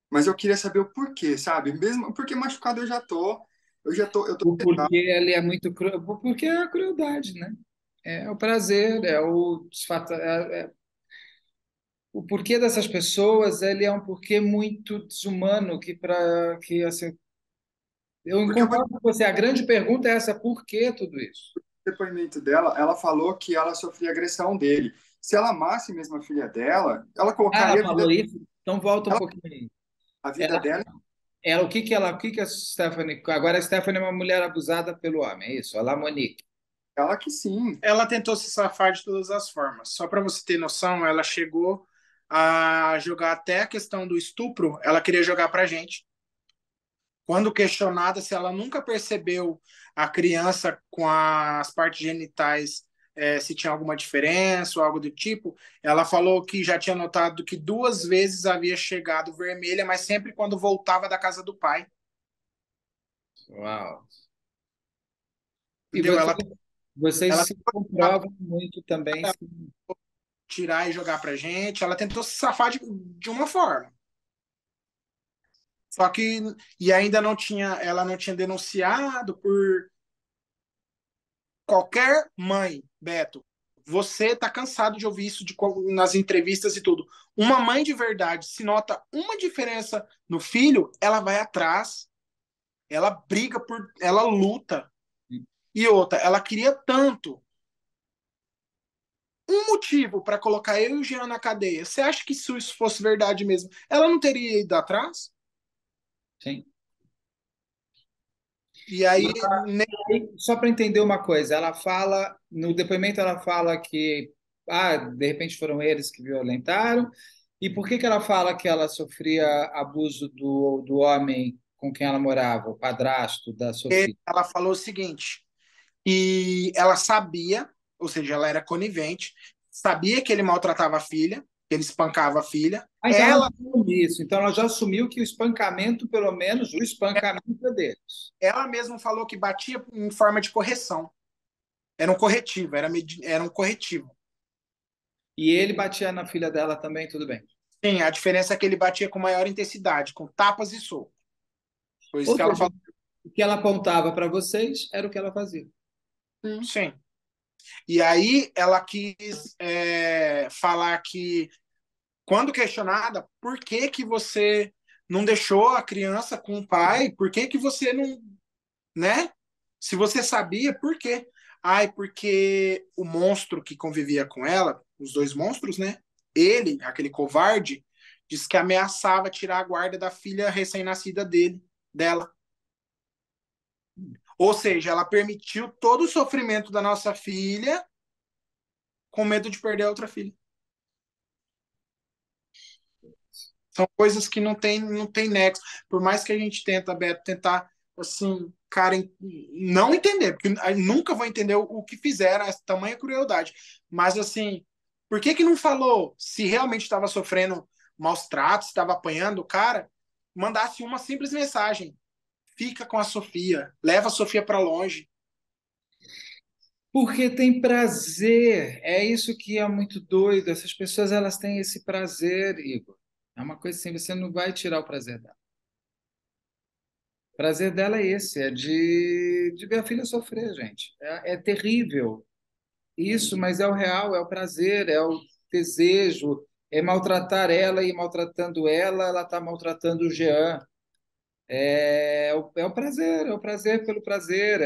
Mas eu queria saber o porquê, sabe? Mesmo porque machucado eu já tô. Eu tô O porquê ele é muito cruel, porque é a crueldade, né? É o prazer, o porquê dessas pessoas, ele é um porquê muito desumano que para que assim, Eu Porque concordo com você. A grande pergunta é essa: por que tudo isso? o depoimento dela, ela falou que ela sofria agressão dele. Se ela amasse mesmo a filha dela, ela Ah, ela colocaria falou isso? Então volta um ela- pouquinho aí. a vida Ela, dela, o que que a Stephanie. Agora a Stephanie é uma mulher abusada pelo homem, é isso? Ela, Monique. ela que sim. Ela tentou se safar de todas as formas. Só para você ter noção, ela chegou a jogar até a questão do estupro, ela queria jogar pra gente. Quando questionada se ela nunca percebeu a criança com as partes genitais, se tinha alguma diferença ou algo do tipo, ela falou que já tinha notado que 2 vezes havia chegado vermelha, mas sempre quando voltava da casa do pai. Uau. E Entendeu? vocês Ela se comprovam muito também. tirar e jogar pra gente, ela tentou se safar de uma forma. Só que e ainda não tinha, ela não tinha denunciado por qualquer mãe, Beto. Você tá cansado de ouvir isso nas entrevistas e tudo. Uma mãe de verdade, se nota uma diferença no filho, ela vai atrás, ela briga por, ela luta. E outra, ela queria tanto um motivo para colocar eu e o Jean na cadeia. Você acha que se isso fosse verdade mesmo, ela não teria ido atrás? Sim. E aí, Só para entender uma coisa, ela fala, no depoimento ela fala que, de repente foram eles que violentaram, e por que que ela fala que ela sofria abuso do homem com quem ela morava, o padrasto da Sofia? ela falou o seguinte, e ela sabia, ou seja, ela era conivente, sabia que ele maltratava a filha, que ele espancava a filha. Então ela Ela, assume isso, então ela já assumiu que o espancamento, pelo menos, o espancamento é deles. ela mesma falou que batia em forma de correção. Era um corretivo, era um corretivo. E ele batia na filha dela também, tudo bem. Sim, a diferença é que ele batia com maior intensidade, com tapas e socos. Foi isso Ou que ela seja, falou. o que ela apontava para vocês era o que ela fazia. Sim. E aí ela quis falar que, quando questionada, por que que você não deixou a criança com o pai? Por que que você não, né? Se você sabia, por quê? Ai, porque o monstro que convivia com ela, os dois monstros, né? Ele, aquele covarde, disse que ameaçava tirar a guarda da filha recém-nascida dela. Ou seja, ela permitiu todo o sofrimento da nossa filha com medo de perder a outra filha. São coisas que não tem nexo. Por mais que a gente tenta, Beto, tentar, assim, cara, não entender, porque nunca vou entender o que fizeram, essa tamanha crueldade. Mas, assim, por que que não falou se realmente estava sofrendo maus tratos, estava apanhando o cara? Mandasse uma simples mensagem. Fica com a Sofia, leva a Sofia para longe. Porque tem prazer. É isso que é muito doido. Essas pessoas elas têm esse prazer, Igor. É uma coisa assim, você não vai tirar o prazer dela. O prazer dela é esse, é de ver a filha sofrer, gente. É terrível isso, mas é o real, é o prazer, é o desejo, é maltratar ela e maltratando ela, ela está maltratando o Jean. É o prazer pelo prazer.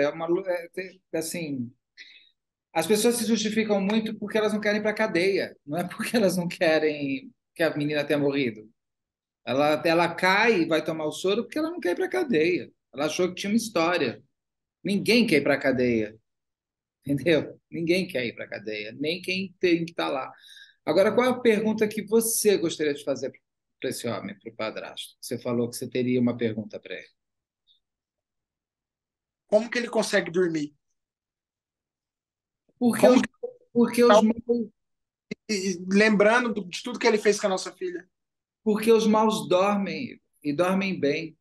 Assim, as pessoas se justificam muito porque elas não querem ir para a cadeia, não é porque elas não querem que a menina tenha morrido. Ela cai e vai tomar o soro porque ela não quer ir para a cadeia. Ela achou que tinha uma história. Ninguém quer ir para a cadeia, entendeu? Ninguém quer ir para a cadeia, nem quem tem que estar lá. Agora, qual é a pergunta que você gostaria de fazer para esse homem, para o padrasto? Você falou que você teria uma pergunta para ele. Como que ele consegue dormir? Porque Como os, que, porque os, lembrando de tudo que ele fez com a nossa filha? porque os maus dormem e dormem bem.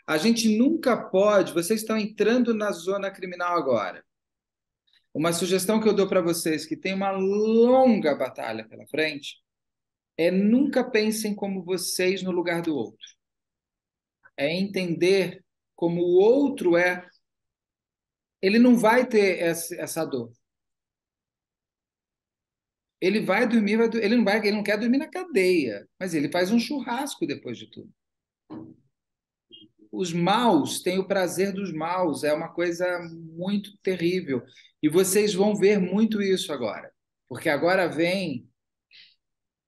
A gente nunca pode. Vocês estão entrando na zona criminal agora. Uma sugestão que eu dou para vocês, que tem uma longa batalha pela frente, é nunca pensem como vocês no lugar do outro. É entender como o outro é. Ele não vai ter essa dor. Ele vai dormir, ele não vai, ele não quer dormir na cadeia, mas ele faz um churrasco depois de tudo. os maus têm o prazer dos maus, é uma coisa muito terrível. E vocês vão ver muito isso agora, porque agora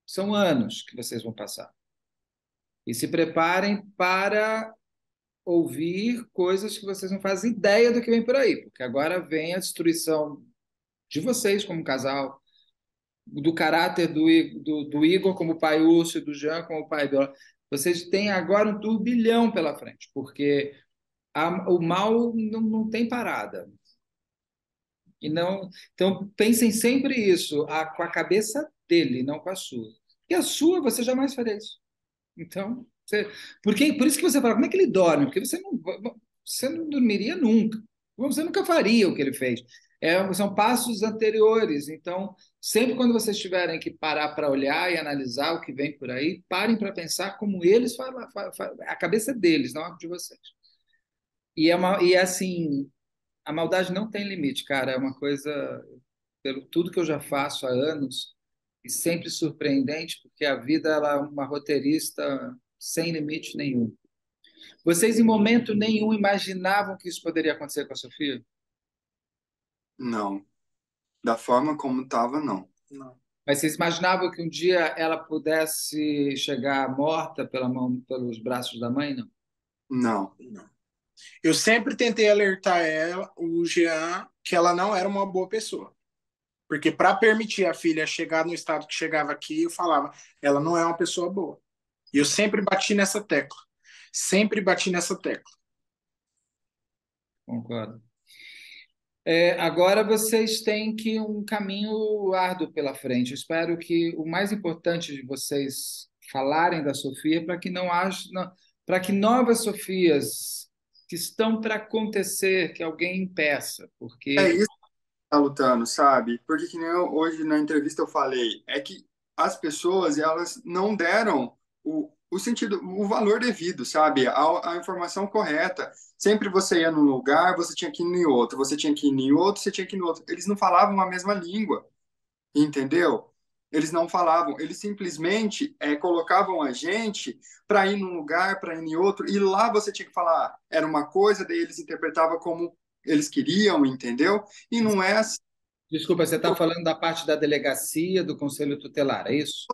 são anos que vocês vão passar. E se preparem para ouvir coisas que vocês não fazem ideia do que vem por aí, porque agora vem a destruição de vocês como casal, do caráter do Igor como pai urso e do Jean como pai Biola. Vocês têm agora um turbilhão pela frente, porque o mal não tem parada. E não, então pensem sempre isso, com a cabeça dele, não com a sua. E a sua, você jamais faria isso. Então, por isso que você fala, como é que ele dorme? Porque você não dormiria nunca. Você nunca faria o que ele fez. São passos anteriores. Então, sempre quando vocês tiverem que parar para olhar e analisar o que vem por aí, parem para pensar como eles falam, a cabeça deles, não a de vocês. E assim, a maldade não tem limite, cara. É uma coisa, pelo tudo que eu já faço há anos, e sempre surpreendente, porque a vida ela é uma roteirista sem limite nenhum. Vocês, em momento nenhum, imaginavam que isso poderia acontecer com a Sofia? Não. Da forma como tava, não. Não. Mas vocês imaginavam que um dia ela pudesse chegar morta pelos braços da mãe? Não. Não. Não. Eu sempre tentei alertar o Jean, que ela não era uma boa pessoa. Porque para permitir a filha chegar no estado que chegava aqui, eu falava, ela não é uma pessoa boa. E eu sempre bati nessa tecla. Sempre bati nessa tecla. Concordo. Agora vocês têm um caminho árduo pela frente. Eu espero que o mais importante de vocês falarem da Sofia para que não haja, para que novas Sofias que estão para acontecer, que alguém impeça, É porque isso que tá lutando, sabe? Porque que nem hoje na entrevista eu falei, é que as pessoas, elas não deram o sentido, o valor devido, sabe? A informação correta. Sempre você ia num lugar, você tinha que ir em outro, você tinha que ir em outro, você tinha que ir em outro. Eles não falavam a mesma língua, entendeu? Eles não falavam, eles simplesmente colocavam a gente para ir num lugar, para ir em outro, e lá você tinha que falar, era uma coisa, daí eles interpretavam como eles queriam, entendeu? E não é assim. desculpa, você está falando da parte da delegacia, do Conselho Tutelar, é isso?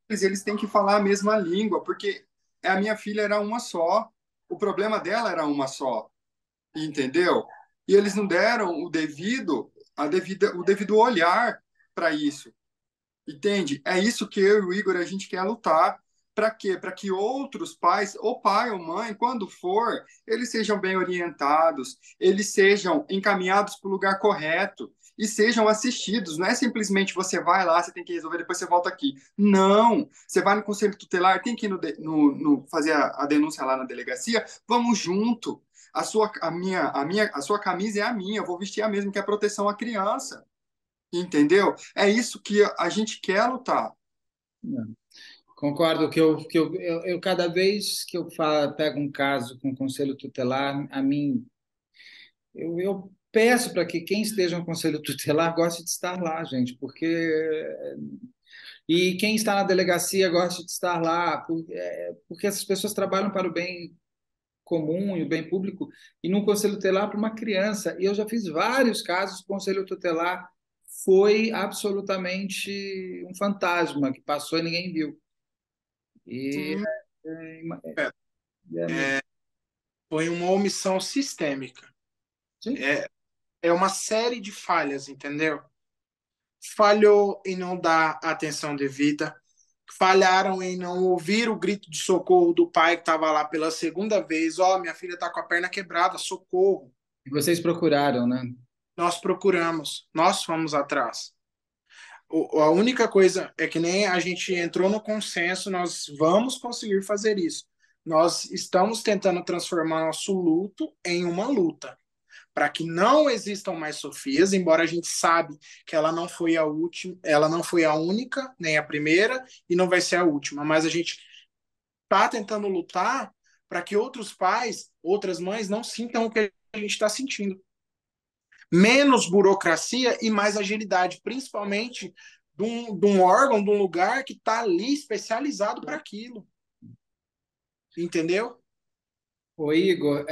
Eles têm que falar a mesma língua, porque a minha filha era uma só, o problema dela era uma só, entendeu? E eles não deram o devido olhar para isso. Entende? É isso que eu e o Igor a gente quer lutar. Para quê? Para que outros pais, ou pai ou mãe, quando for, eles sejam bem orientados, eles sejam encaminhados para o lugar correto e sejam assistidos. Não é simplesmente você vai lá, você tem que resolver, depois você volta aqui. Não! Você vai no conselho tutelar, tem que ir fazer a denúncia lá na delegacia. Vamos junto. A sua camisa é a minha. Eu vou vestir a mesma, que é a proteção à criança. Entendeu? É isso que a gente quer lutar. Não. Concordo eu cada vez que pego um caso com o Conselho Tutelar, eu peço para que quem esteja no Conselho Tutelar goste de estar lá, gente, e quem está na delegacia goste de estar lá, porque essas pessoas trabalham para o bem comum e o bem público, e num Conselho Tutelar para uma criança. E eu já fiz vários casos, o Conselho Tutelar foi absolutamente um fantasma que passou e ninguém viu. E Sim, É, é, foi uma omissão sistêmica. sim. É uma série de falhas, entendeu? Falhou em não dar atenção devida, falharam em não ouvir o grito de socorro do pai que estava lá pela segunda vez. Ó, minha filha está com a perna quebrada, socorro. E vocês procuraram, né? Nós procuramos, nós fomos atrás. A única coisa é que nem a gente entrou no consenso, nós vamos conseguir fazer isso. Nós estamos tentando transformar nosso luto em uma luta, para que não existam mais Sofias, embora a gente sabe que ela não foi a última, ela não foi a única, nem a primeira, e não vai ser a última, mas a gente está tentando lutar para que outros pais, outras mães não sintam o que a gente está sentindo. Menos burocracia e mais agilidade, principalmente de um órgão, de um lugar que está ali especializado para aquilo. Entendeu? Ô, Igor,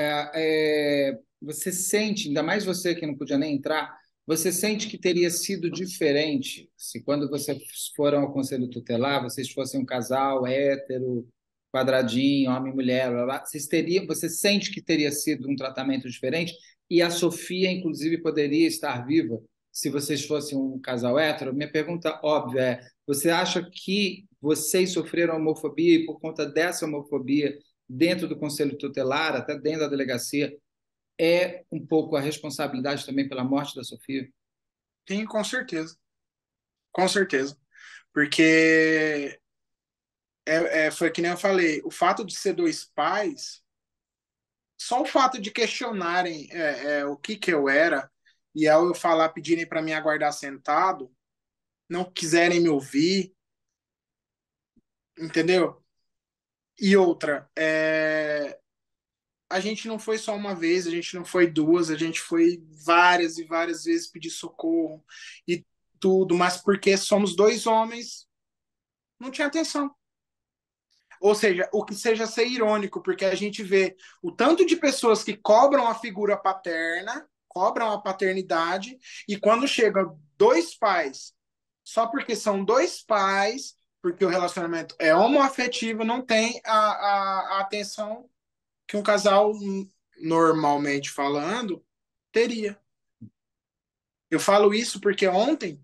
você sente, ainda mais você que não podia nem entrar, você sente que teria sido diferente se quando vocês foram ao Conselho Tutelar, vocês fossem um casal hétero, quadradinho, homem e mulher, blá, blá, você sente que teria sido um tratamento diferente e a Sofia, inclusive, poderia estar viva se vocês fossem um casal hétero? Minha pergunta óbvia é, você acha que vocês sofreram homofobia e por conta dessa homofobia dentro do Conselho Tutelar, até dentro da delegacia, é um pouco a responsabilidade também pela morte da Sofia? Sim, com certeza. Com certeza. Porque foi que nem eu falei, o fato de ser dois pais, só o fato de questionarem o que que eu era, e ao eu falar, pedirem para mim aguardar sentado, não quiserem me ouvir, entendeu? E outra, a gente não foi só uma vez, a gente não foi duas, a gente foi várias e várias vezes pedir socorro e tudo, mas porque somos dois homens, não tinha atenção. Ou seja, o que seja ser irônico, porque a gente vê o tanto de pessoas que cobram a figura paterna, cobram a paternidade, e quando chegam dois pais, só porque são dois pais, porque o relacionamento é homoafetivo, não tem a atenção que um casal, normalmente falando, teria. Eu falo isso porque ontem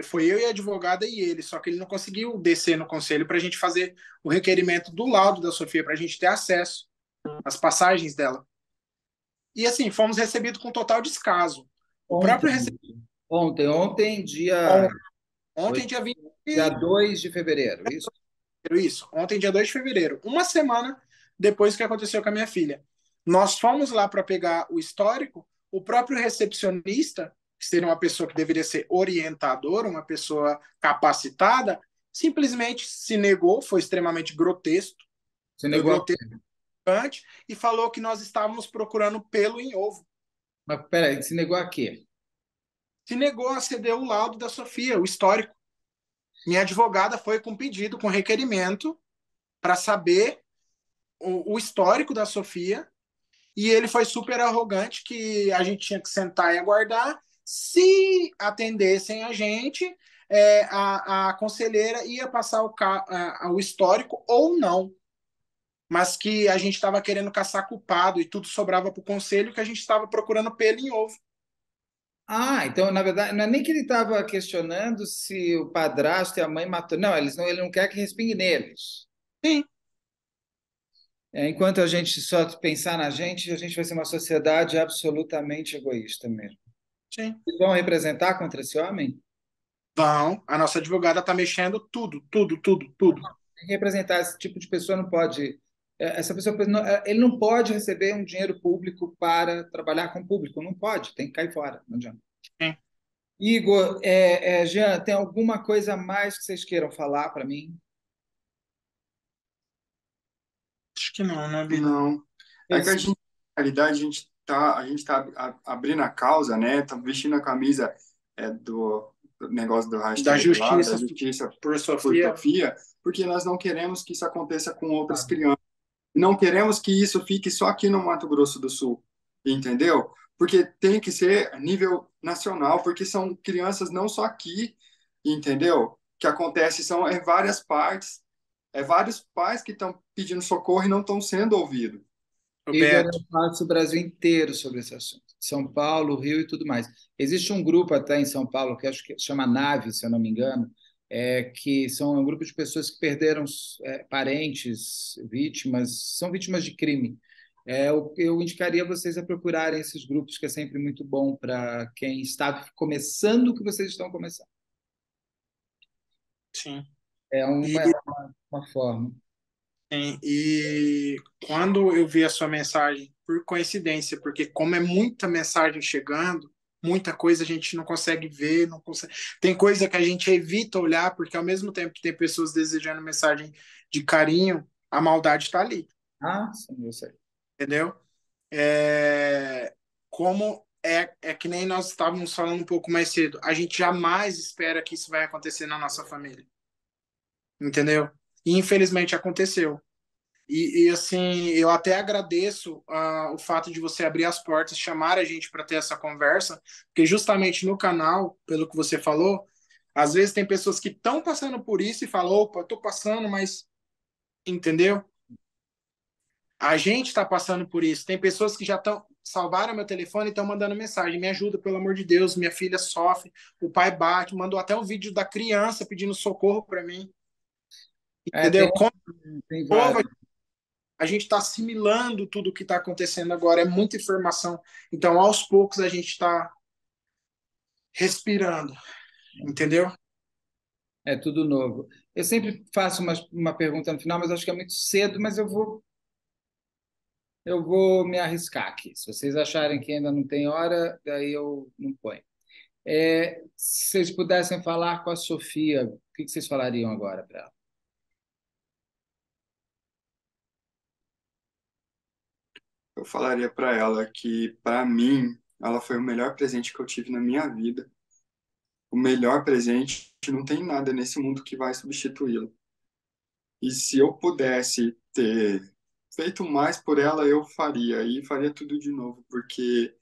foi eu e a advogada e ele, só que ele não conseguiu descer no conselho para a gente fazer o requerimento do laudo da Sofia, para a gente ter acesso às passagens dela. E assim, fomos recebidos com total descaso. O próprio Ontem, ontem, ontem, dia 20, dia 2 de fevereiro, isso? isso, ontem, dia 2 de fevereiro, uma semana depois que aconteceu com a minha filha. Nós fomos lá para pegar o histórico, o próprio recepcionista, que seria uma pessoa que deveria ser orientadora, uma pessoa capacitada, simplesmente se negou, foi extremamente grotesco, Você foi negou. grotesco e falou que nós estávamos procurando pelo em ovo. Mas peraí, se negou a quê? Se negou a ceder o laudo da Sofia, o histórico. Minha advogada foi com pedido, com requerimento, para saber o histórico da Sofia, e ele foi super arrogante que a gente tinha que sentar e aguardar. Se atendessem a gente, a conselheira ia passar o histórico ou não. Mas que a gente estava querendo caçar culpado e tudo sobrava para o conselho, que a gente estava procurando pelo em ovo. Ah, então, na verdade, não é nem que ele estava questionando se o padrasto e a mãe matou. Não, ele não quer que respingue neles. Sim, Enquanto a gente só pensar na gente, a gente vai ser uma sociedade absolutamente egoísta mesmo. sim. Eles vão representar contra esse homem? Vão. A nossa advogada está mexendo tudo, tudo, tudo, tudo. Tem que representar esse tipo de pessoa, não pode. Essa pessoa, ele não pode receber um dinheiro público para trabalhar com o público. Não pode, tem que cair fora. Não adianta. Sim. Igor, Jean, tem alguma coisa a mais que vocês queiram falar para mim? Acho que não, né, Vila? Não. É que a gente, na realidade, a gente tá abrindo a causa, né? Tá vestindo a camisa do negócio do Da hashtag lá, justiça da justiça por por Sofia. Sofia, porque nós não queremos que isso aconteça com outras crianças. Não queremos que isso fique só aqui no Mato Grosso do Sul, entendeu? Porque tem que ser a nível nacional, porque são crianças não só aqui, entendeu? Que acontece são em várias partes, vários pais que estão pedindo socorro e não estão sendo ouvidos. Igor, Roberto. eu faço o Brasil inteiro sobre esse assunto. São Paulo, Rio e tudo mais. Existe um grupo até em São Paulo, que acho que chama Nave, se eu não me engano, que são um grupo de pessoas que perderam parentes, vítimas, são vítimas de crime. Eu indicaria vocês a procurarem esses grupos, que é sempre muito bom para quem está começando o que vocês estão começando. Sim. É E, uma forma. e quando eu vi a sua mensagem, por coincidência, porque como é muita mensagem chegando, muita coisa a gente não consegue ver, não consegue. Tem coisa que a gente evita olhar, porque ao mesmo tempo que tem pessoas desejando mensagem de carinho, a maldade está ali, Ah, sim, eu sei. entendeu? Como é que nem nós estávamos falando um pouco mais cedo, a gente jamais espera que isso vai acontecer na nossa família, entendeu? E infelizmente aconteceu. Assim, eu até agradeço o fato de você abrir as portas, chamar a gente para ter essa conversa, porque justamente no canal, pelo que você falou, às vezes tem pessoas que estão passando por isso e falam, opa, eu tô passando, mas entendeu? A gente está passando por isso. Tem pessoas que já estão salvaram meu telefone e estão mandando mensagem, me ajuda, pelo amor de Deus, minha filha sofre, o pai bate, mandou até um vídeo da criança pedindo socorro para mim, É, tem, entendeu? Como tem povo, vários. a gente está assimilando tudo o que está acontecendo agora, é muita informação. Então, aos poucos, a gente está respirando, entendeu? É tudo novo. Eu sempre faço uma pergunta no final, mas acho que é muito cedo, mas eu vou me arriscar aqui. Se vocês acharem que ainda não tem hora, daí eu não ponho. Se vocês pudessem falar com a Sofia, o que vocês falariam agora para ela? Eu falaria para ela que, para mim, ela foi o melhor presente que eu tive na minha vida. O melhor presente, não tem nada nesse mundo que vai substituí-lo. E se eu pudesse ter feito mais por ela, eu faria. E faria tudo de novo, porque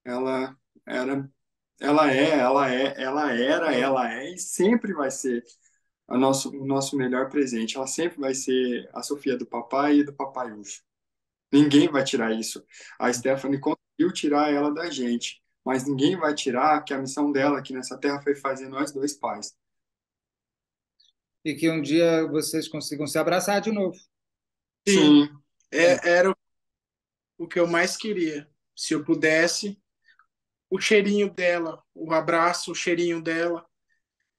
ela era, ela é e sempre vai ser o nosso melhor presente. Ela sempre vai ser a Sofia do papai e do papai Ucho. Ninguém vai tirar isso. A Stephanie conseguiu tirar ela da gente, mas ninguém vai tirar que a missão dela aqui nessa terra foi fazer nós dois pais. E que um dia vocês consigam se abraçar de novo. Sim, Sim, era o que eu mais queria. Se eu pudesse, o cheirinho dela, o abraço, o cheirinho dela,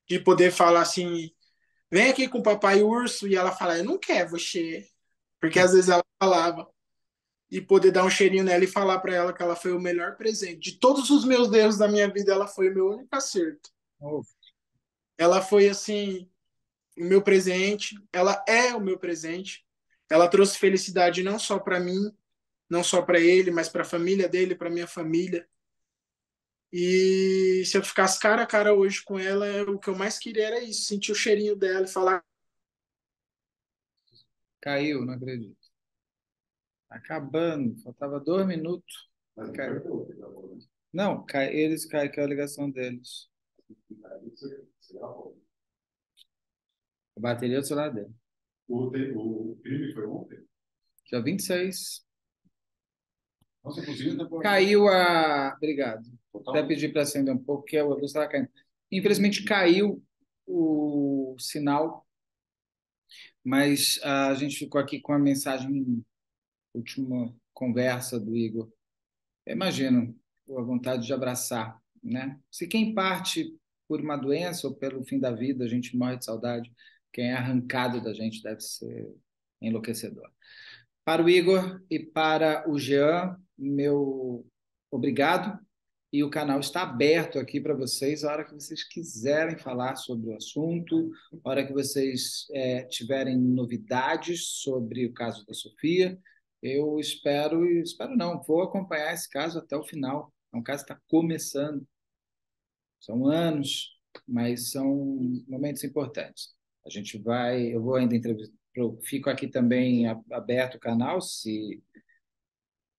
de poder falar assim, vem aqui com o papai urso, e ela falar, eu não quero você. Porque às vezes ela falava, e poder dar um cheirinho nela e falar para ela que ela foi o melhor presente. De todos os meus erros da minha vida, ela foi o meu único acerto. Oh, Ela foi assim, o meu presente, ela é o meu presente. Ela trouxe felicidade não só para mim, não só para ele, mas para a família dele, para minha família. E se eu ficasse cara a cara hoje com ela, o que eu mais queria era isso, sentir o cheirinho dela e falar. caiu, não acredito. Acabando, faltava 2 minutos. Caiu. Não, eles caem, que é a ligação deles. A bateria do celular dele. O crime foi ontem? Dia 26. Nossa, conseguiu depois. Caiu a. Obrigado. Total. Até pedi para acender um pouco, porque a luz estava caindo. Infelizmente caiu o sinal, mas a gente ficou aqui com a mensagem, última conversa do Igor. Eu imagino a vontade de abraçar, né? Se quem parte por uma doença ou pelo fim da vida, a gente morre de saudade, quem é arrancado da gente deve ser enlouquecedor. Para o Igor e para o Jean, meu obrigado. E o canal está aberto aqui para vocês, a hora que vocês quiserem falar sobre o assunto, a hora que vocês tiverem novidades sobre o caso da Sofia. Eu espero não, vou acompanhar esse caso até o final. É um caso que está começando, são anos, mas são momentos importantes. Eu vou ainda entrevistar, fico aqui também aberto o canal, se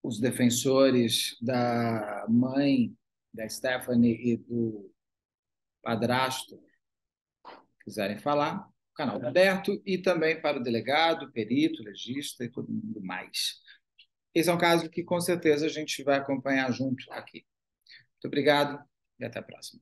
os defensores da mãe da Stephanie e do padrasto quiserem falar, o canal está aberto, e também para o delegado, perito, legista e todo mundo mais. Esse é um caso que com certeza a gente vai acompanhar junto aqui. Muito obrigado e até a próxima.